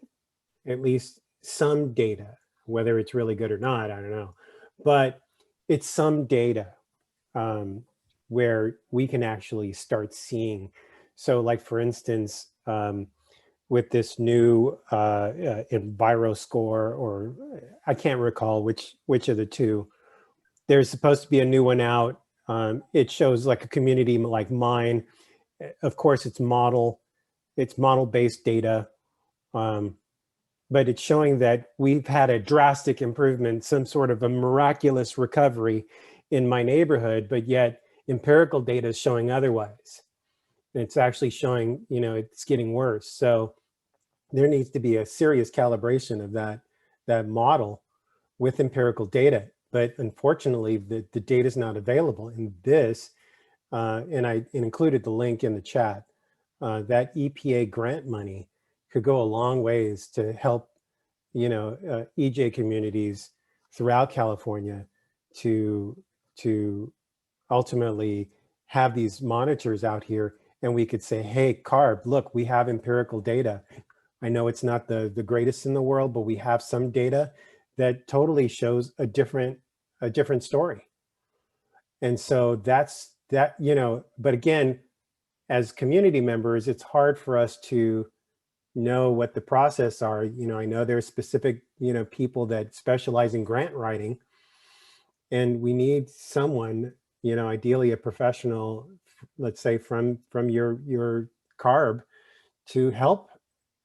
Speaker 17: at least some data, whether it's really good or not, I don't know, but it's some data where we can actually start seeing. So like, for instance, with this new EnviroScore, or I can't recall which of the two, there's supposed to be a new one out. It shows like a community like mine. Of course, it's model-based data, but it's showing that we've had a drastic improvement, some sort of a miraculous recovery in my neighborhood, but yet empirical data is showing otherwise. It's actually showing, it's getting worse. So there needs to be a serious calibration of that model with empirical data. But unfortunately, the data is not available. In this, and I included the link in the chat, that EPA grant money could go a long ways to help, EJ communities throughout California to ultimately have these monitors out here, and we could say, hey, Carb, look, we have empirical data. I know it's not the greatest in the world, but we have some data that totally shows a different story. And so that's that, but again, as community members, it's hard for us to know what the process are. I know there's specific, people that specialize in grant writing, and we need someone, ideally a professional, let's say from your Carb, to help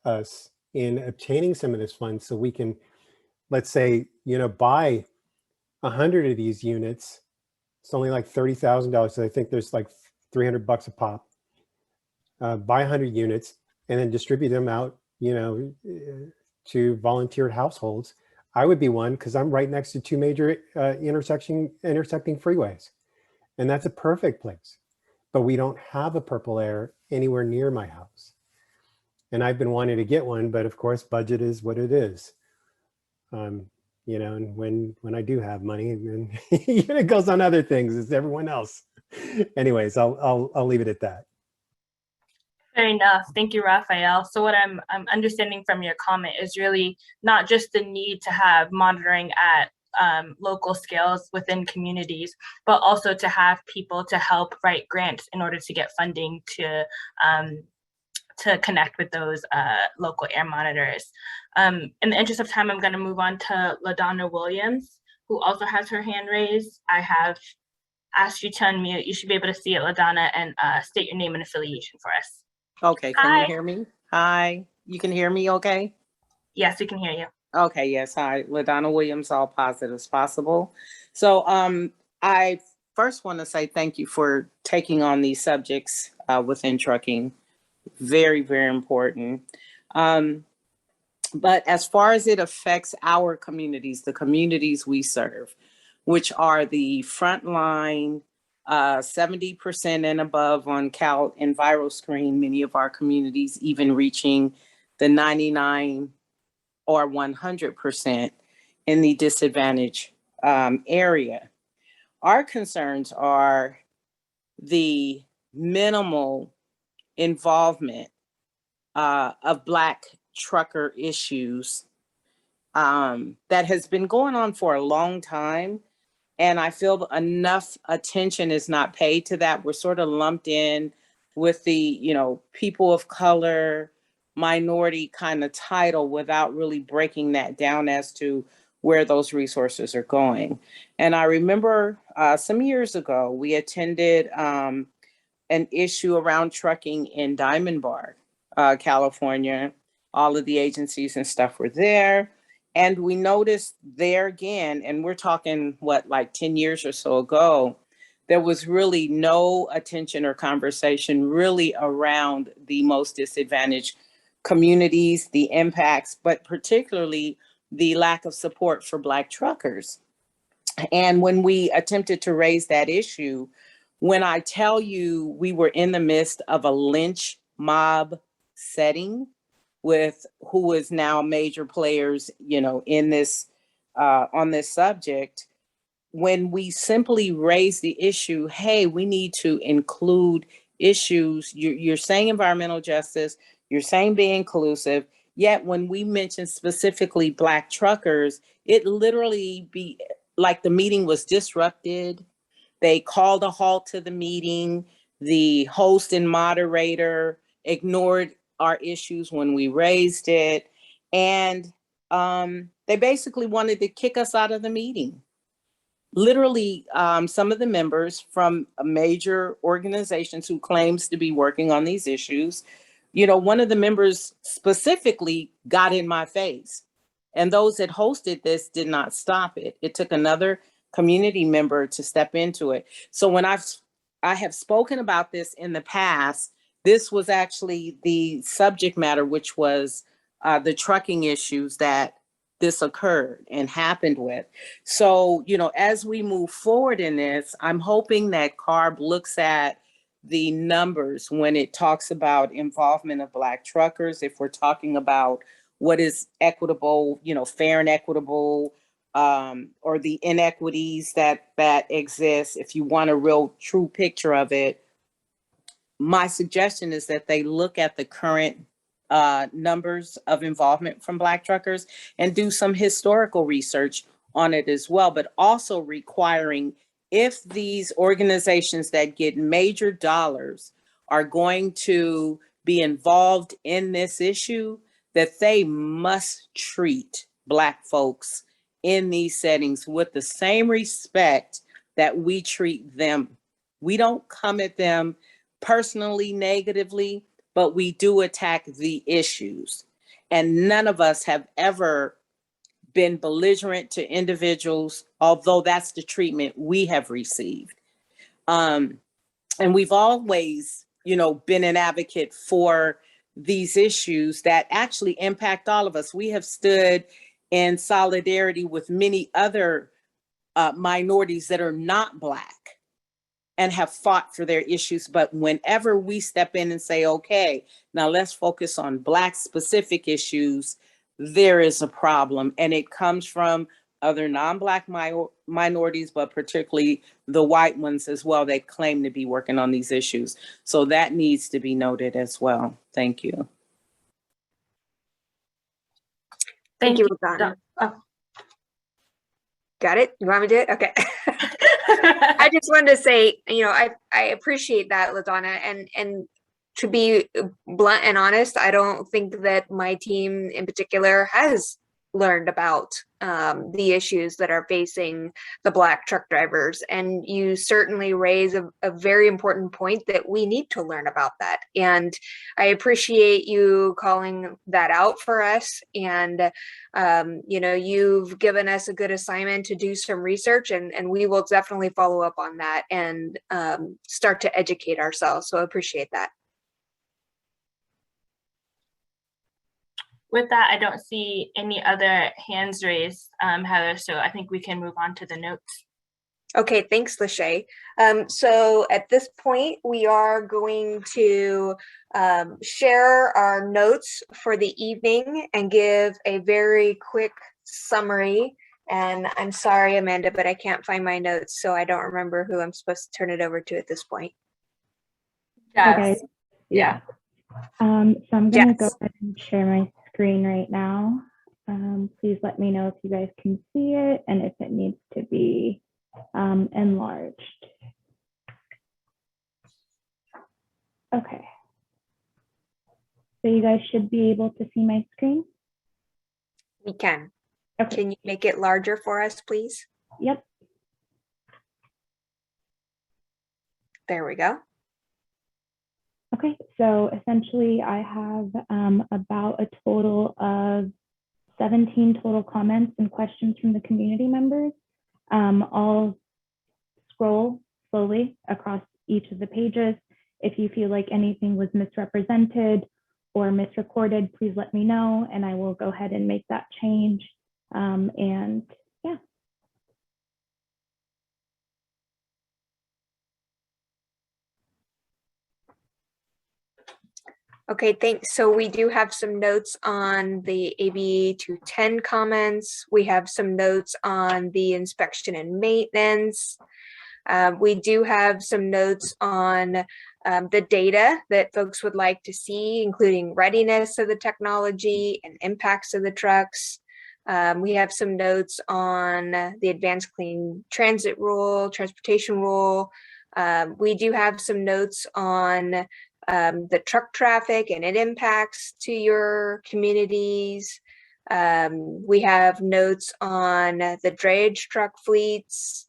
Speaker 17: us in obtaining some of this funds, so we can, let's say, buy 100 of these units. It's only like $30,000. So I think there's like $300 a pop. Buy 100 units and then distribute them out, to volunteered households. I would be one, because I'm right next to two major intersecting freeways, and that's a perfect place. But we don't have a Purple Air anywhere near my house, and I've been wanting to get one, but of course, budget is what it is. And when I do have money, then it goes on other things as everyone else. Anyways, I'll leave it at that.
Speaker 7: Fair enough. Thank you, Raphael. So what I'm understanding from your comment is really not just the need to have monitoring at local scales within communities, but also to have people to help write grants in order to get funding to connect with those local air monitors. In the interest of time, I'm going to move on to Ladonna Williams, who also has her hand raised. I have asked you to unmute. You should be able to see it, Ladonna, and state your name and affiliation for us.
Speaker 12: Okay, can
Speaker 7: Hi.
Speaker 12: you hear me? Hi, you can hear me okay?
Speaker 7: Yes, we can hear you.
Speaker 12: Okay, yes, hi, Ladonna Williams, all positive as possible. So I first want to say thank you for taking on these subjects within trucking. Very, very important. But as far as it affects our communities, the communities we serve, which are the frontline, 70% and above on Cal and Viral Screen, many of our communities even reaching the 99 or 100% in the disadvantaged area. Our concerns are the minimal involvement of Black trucker issues that has been going on for a long time. And I feel enough attention is not paid to that. We're sort of lumped in with the, people of color, minority kind of title without really breaking that down as to where those resources are going. And I remember some years ago, we attended an issue around trucking in Diamond Bar, California. All of the agencies and stuff were there. And we noticed there again, and we're talking like 10 years or so ago, there was really no attention or conversation really around the most disadvantaged communities, the impacts, but particularly the lack of support for Black truckers. And when we attempted to raise that issue, when I tell you we were in the midst of a lynch mob setting with who is now major players, in this, on this subject, when we simply raise the issue, hey, we need to include issues. You're saying environmental justice, you're saying be inclusive, yet when we mention specifically Black truckers, it literally be like the meeting was disrupted. They called a halt to the meeting. The host and moderator ignored our issues when we raised it. And they basically wanted to kick us out of the meeting. Literally, some of the members from major organizations who claims to be working on these issues, one of the members specifically got in my face. And those that hosted this did not stop it. It took another community member to step into it. So when I have spoken about this in the past, this was actually the subject matter, which was the trucking issues that this occurred and happened with. So, as we move forward in this, I'm hoping that Carb looks at the numbers when it talks about involvement of Black truckers, if we're talking about what is equitable, fair and equitable, or the inequities that exist. If you want a real true picture of it, my suggestion is that they look at the current numbers of involvement from Black truckers and do some historical research on it as well, but also requiring, if these organizations that get major dollars are going to be involved in this issue, that they must treat Black folks in these settings with the same respect that we treat them. We don't come at them personally negatively, but we do attack the issues. And none of us have ever been belligerent to individuals, although that's the treatment we have received. And we've always, been an advocate for these issues that actually impact all of us. We have stood in solidarity with many other minorities that are not Black and have fought for their issues. But whenever we step in and say, okay, now let's focus on Black specific issues, there is a problem. And it comes from other non-Black minorities, but particularly the white ones as well, that claim to be working on these issues. So that needs to be noted as well. Thank you.
Speaker 1: Thank you, Ladonna.
Speaker 7: Oh.
Speaker 1: Got it? You want me to do it? Okay. I just wanted to say, I appreciate that, Ladonna, and to be blunt and honest, I don't think that my team in particular has learned about the issues that are facing the Black truck drivers. And you certainly raise a very important point that we need to learn about that. And I appreciate you calling that out for us. And, you know, you've given us a good assignment to do some research, and we will definitely follow up on that and start to educate ourselves. So I appreciate that.
Speaker 7: With that, I don't see any other hands raised, Heather, so I think we can move on to the notes.
Speaker 1: Okay, thanks, Lachey. So at this point, we are going to share our notes for the evening and give a very quick summary. And I'm sorry, Amanda, but I can't find my notes, so I don't remember who I'm supposed to turn it over to at this point.
Speaker 7: Yes.
Speaker 13: Okay.
Speaker 1: Yeah.
Speaker 13: So I'm going to go
Speaker 1: Yes.
Speaker 13: ahead and share my screen right now. Please let me know if you guys can see it and if it needs to be enlarged. Okay. So you guys should be able to see my screen.
Speaker 1: We can.
Speaker 13: Okay.
Speaker 1: Can you make it larger for us, please?
Speaker 13: Yep.
Speaker 1: There we go.
Speaker 13: Okay, so essentially I have about a total of 17 total comments and questions from the community members. I'll scroll slowly across each of the pages. If you feel like anything was misrepresented or misrecorded, please let me know and I will go ahead and make that change. And yeah.
Speaker 1: Okay, thanks. So we do have some notes on the AB 210 comments. We have some notes on the inspection and maintenance. We do have some notes on the data that folks would like to see, including readiness of the technology and impacts of the trucks. We have some notes on the advanced clean transit rule, transportation rule. We do have some notes on the truck traffic and its impacts to your communities. We have notes on the drayage truck fleets.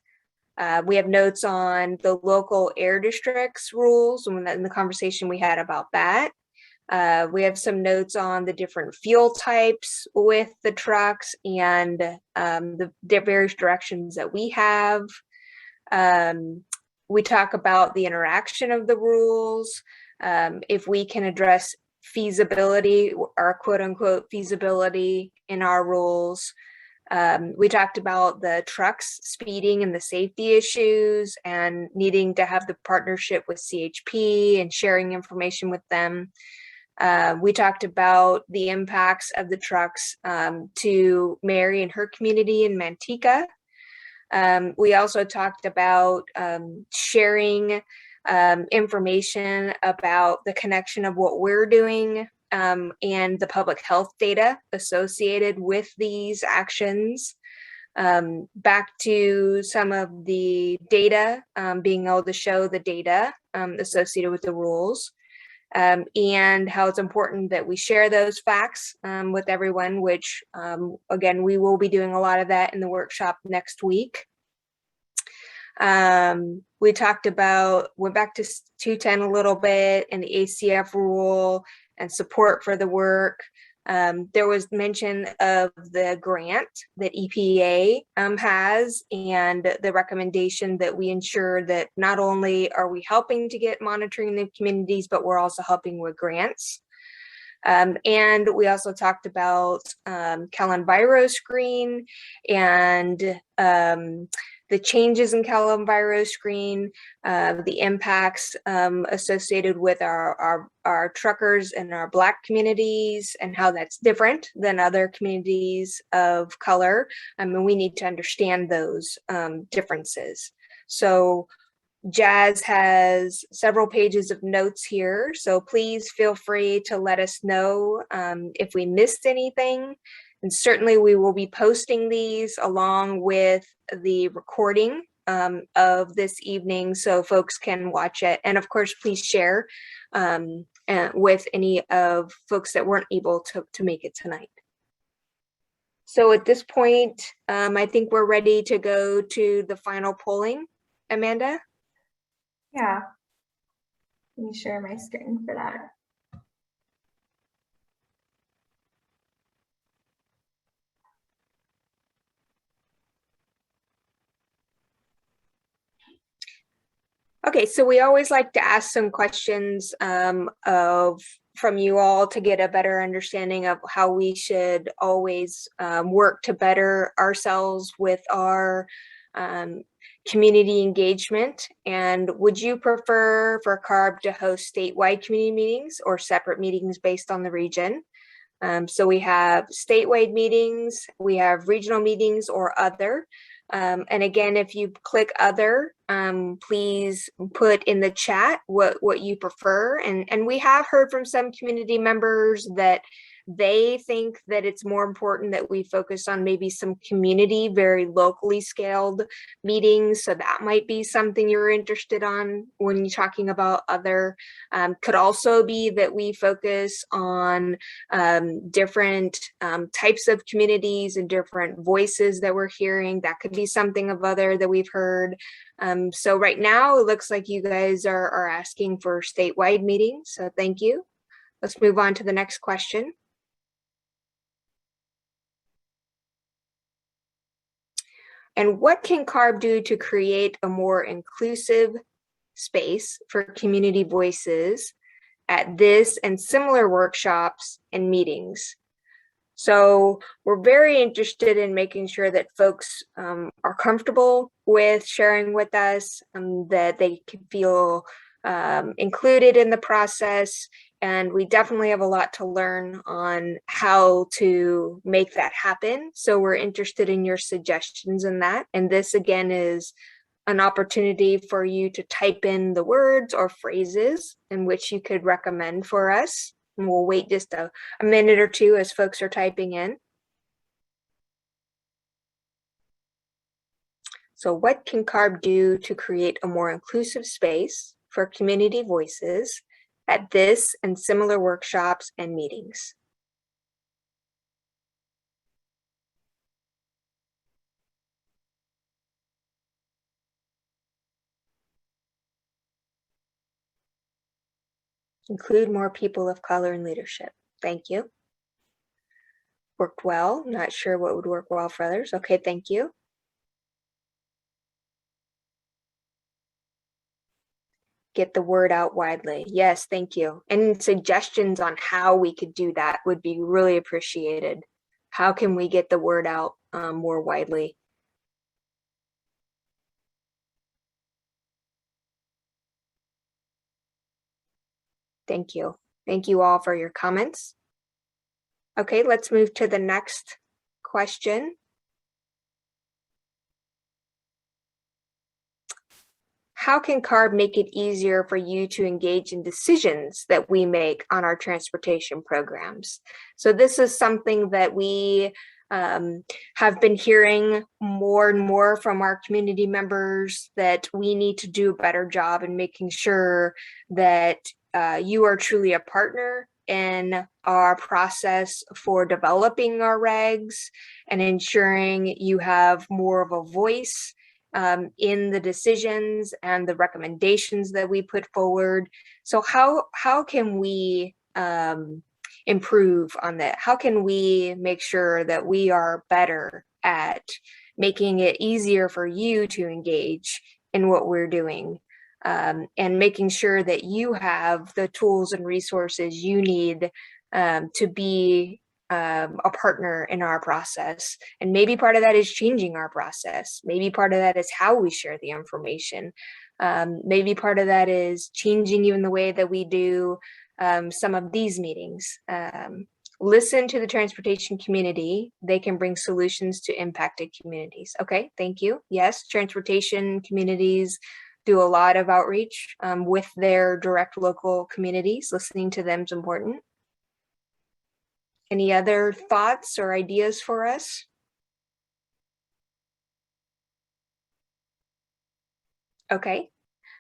Speaker 1: We have notes on the local air districts rules and in the conversation we had about that. We have some notes on the different fuel types with the trucks and the various directions that we have. We talk about the interaction of the rules. If we can address feasibility or quote unquote feasibility in our rules. We talked about the trucks speeding and the safety issues and needing to have the partnership with CHP and sharing information with them. We talked about the impacts of the trucks to Mary and her community in Manteca. We also talked about sharing information about the connection of what we're doing and the public health data associated with these actions. Back to some of the data, being able to show the data associated with the rules, and how it's important that we share those facts with everyone, which again, we will be doing a lot of that in the workshop next week. We talked about, went back to 210 a little bit and the ACF rule and support for the work. There was mention of the grant that EPA has and the recommendation that we ensure that not only are we helping to get monitoring in the communities, but we're also helping with grants. And we also talked about CalEnviroScreen and the changes in CalEnviroScreen, the impacts associated with our truckers and our Black communities and how that's different than other communities of color. I mean, we need to understand those differences. So Jazz has several pages of notes here, so please feel free to let us know if we missed anything. And certainly we will be posting these along with the recording of this evening so folks can watch it. And of course, please share with any of folks that weren't able to make it tonight. So at this point, I think we're ready to go to the final polling. Amanda?
Speaker 16: Yeah. Let me share my screen for that.
Speaker 1: Okay, so we always like to ask some questions from you all to get a better understanding of how we should always work to better ourselves with our community engagement. And would you prefer for Carb to host statewide community meetings or separate meetings based on the region? So we have statewide meetings, we have regional meetings or other. And again, if you click other, please put in the chat what you prefer. And we have heard from some community members that they think that it's more important that we focus on maybe some community, very locally scaled meetings. So that might be something you're interested on when you're talking about other. Could also be that we focus on different types of communities and different voices that we're hearing. That could be something of other that we've heard. So right now it looks like you guys are asking for statewide meetings. So thank you. Let's move on to the next question. And what can Carb do to create a more inclusive space for community voices at this and similar workshops and meetings? So we're very interested in making sure that folks are comfortable with sharing with us, that they can feel included in the process. And we definitely have a lot to learn on how to make that happen. So we're interested in your suggestions in that. And this again is an opportunity for you to type in the words or phrases in which you could recommend for us. And we'll wait just a minute or two as folks are typing in. So what can Carb do to create a more inclusive space for community voices at this and similar workshops and meetings? Include more people of color in leadership. Thank you. Worked well. Not sure what would work well for others. Okay, thank you. Get the word out widely. Yes, thank you. And suggestions on how we could do that would be really appreciated. How can we get the word out more widely? Thank you. Thank you all for your comments. Okay, let's move to the next question. How can Carb make it easier for you to engage in decisions that we make on our transportation programs? So this is something that we have been hearing more and more from our community members, that we need to do a better job in making sure that you are truly a partner in our process for developing our regs and ensuring you have more of a voice in the decisions and the recommendations that we put forward. So how can we improve on that? How can we make sure that we are better at making it easier for you to engage in what we're doing, and making sure that you have the tools and resources you need to be a partner in our process? And maybe part of that is changing our process. Maybe part of that is how we share the information. Maybe part of that is changing even the way that we do some of these meetings. Listen to the transportation community. They can bring solutions to impacted communities. Okay, thank you. Yes, transportation communities do a lot of outreach with their direct local communities. Listening to them is important. Any other thoughts or ideas for us? Okay,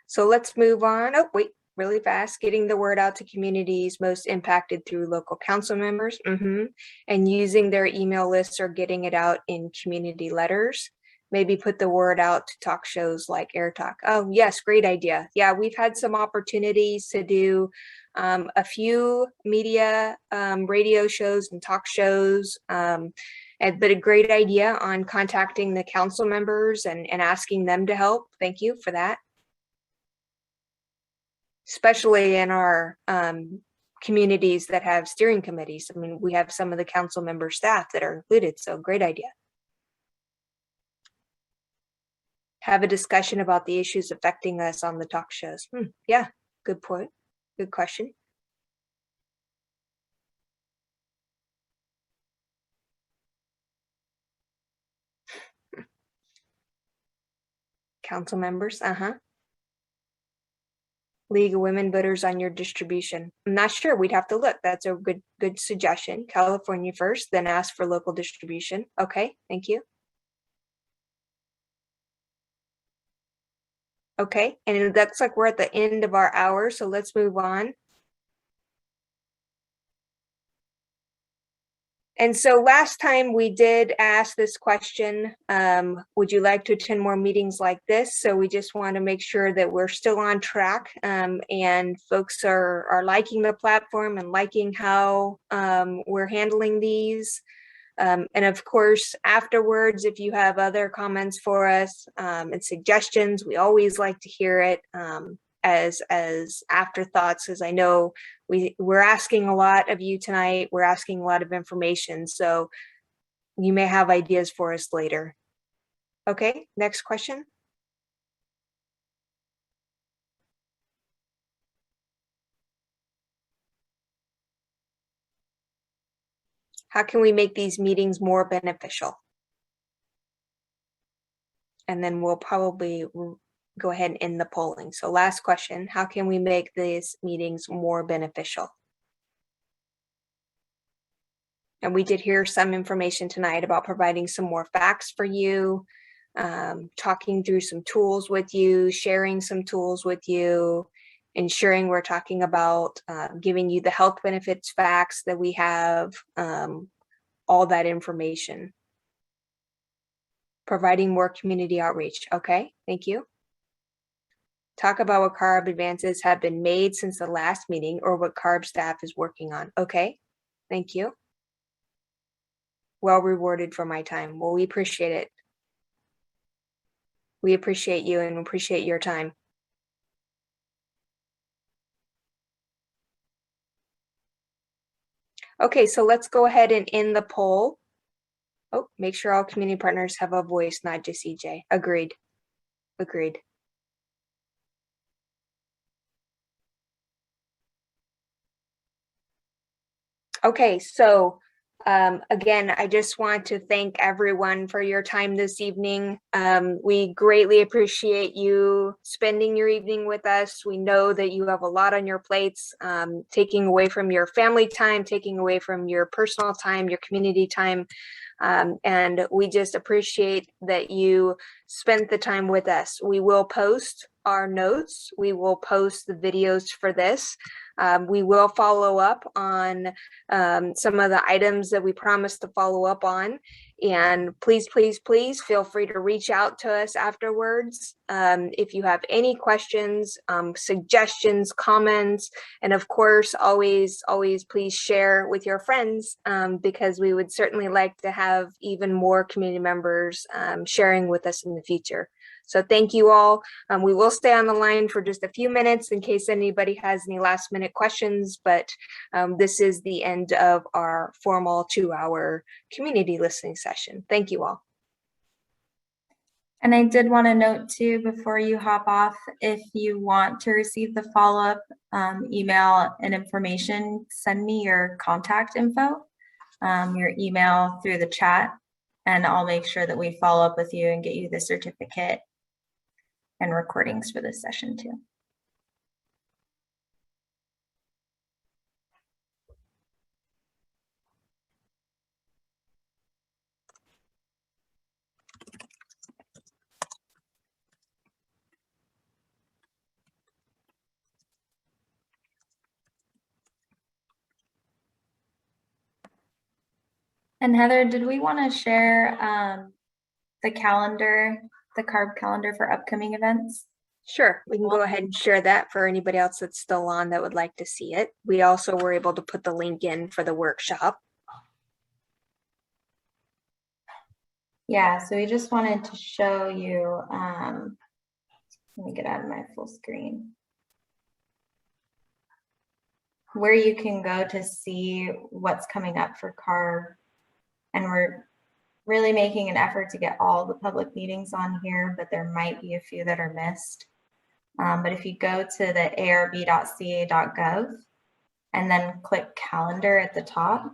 Speaker 1: so let's move on. Oh, wait, really fast, getting the word out to communities most impacted through local council members, and using their email lists or getting it out in community letters. Maybe put the word out to talk shows like Air Talk. Oh, yes, great idea. Yeah, we've had some opportunities to do a few media radio shows and talk shows, but a great idea on contacting the council members and asking them to help. Thank you for that. Especially in our communities that have steering committees. I mean, we have some of the council member staff that are included, so great idea. Have a discussion about the issues affecting us on the talk shows. Yeah, good point. Good question. Council members, League of Women Voters on your distribution. I'm not sure, we'd have to look. That's a good suggestion. California first, then ask for local distribution. Okay, thank you. Okay, and it looks like we're at the end of our hour, so let's move on. And so last time we did ask this question, would you like to attend more meetings like this? So we just want to make sure that we're still on track and folks are liking the platform and liking how we're handling these. And of course, afterwards, if you have other comments for us and suggestions, we always like to hear it as afterthoughts, as I know we're asking a lot of you tonight. We're asking a lot of information, so you may have ideas for us later. Okay, next question. How can we make these meetings more beneficial? And then we'll probably go ahead and end the polling. So last question, how can we make these meetings more beneficial? And we did hear some information tonight about providing some more facts for you, talking through some tools with you, sharing some tools with you, ensuring we're talking about giving you the health benefits facts that we have, all that information. Providing more community outreach. Okay, thank you. Talk about what Carb advances have been made since the last meeting or what Carb staff is working on. Okay, thank you. Well rewarded for my time. Well, we appreciate it. We appreciate you and appreciate your time. Okay, so let's go ahead and end the poll. Oh, make sure all community partners have a voice, not just EJ. Agreed. Agreed. Okay, so again, I just want to thank everyone for your time this evening. We greatly appreciate you spending your evening with us. We know that you have a lot on your plates, taking away from your family time, taking away from your personal time, your community time. And we just appreciate that you spent the time with us. We will post our notes. We will post the videos for this. We will follow up on some of the items that we promised to follow up on. And please, please, please feel free to reach out to us afterwards if you have any questions, suggestions, comments, and of course, always please share with your friends because we would certainly like to have even more community members sharing with us in the future. So thank you all. We will stay on the line for just a few minutes in case anybody has any last minute questions, but this is the end of our formal 2-hour community listening session. Thank you all.
Speaker 16: And I did want to note too, before you hop off, if you want to receive the follow-up email and information, send me your contact info, your email through the chat, and I'll make sure that we follow up with you and get you the certificate and recordings for this session too. And Heather, did we want to share the calendar, the Carb calendar for upcoming events?
Speaker 1: Sure, we can go ahead and share that for anybody else that's still on that would like to see it. We also were able to put the link in for the workshop.
Speaker 16: Yeah, so we just wanted to show you, let me get out of my full screen, where you can go to see what's coming up for Carb. And we're really making an effort to get all the public meetings on here, but there might be a few that are missed. But if you go to the arb.ca.gov and then click calendar at the top,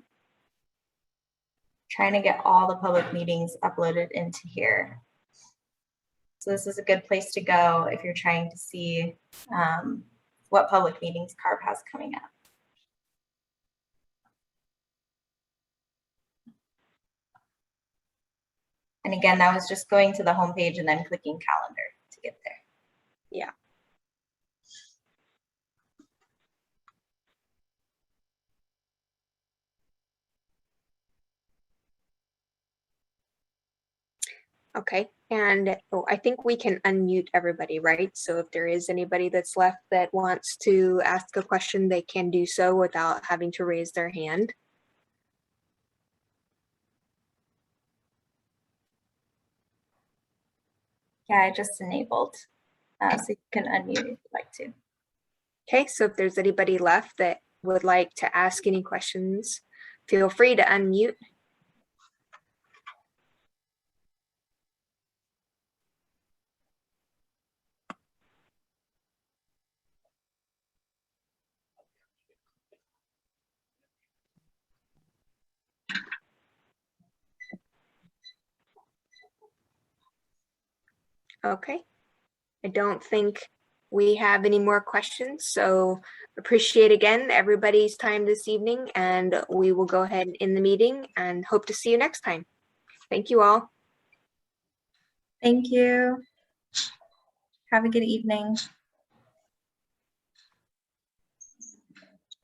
Speaker 16: trying to get all the public meetings uploaded into here. So this is a good place to go if you're trying to see what public meetings Carb has coming up. And again, that was just going to the homepage and then clicking calendar to get there.
Speaker 1: Yeah. Okay, and I think we can unmute everybody, right? So if there is anybody that's left that wants to ask a question, they can do so without having to raise their hand.
Speaker 16: Yeah, I just enabled, so you can unmute if you'd like to.
Speaker 1: Okay, so if there's anybody left that would like to ask any questions, feel free to unmute. Okay, I don't think we have any more questions, so appreciate again everybody's time this evening, and we will go ahead and end the meeting and hope to see you next time. Thank you all.
Speaker 16: Thank you. Have a good evening.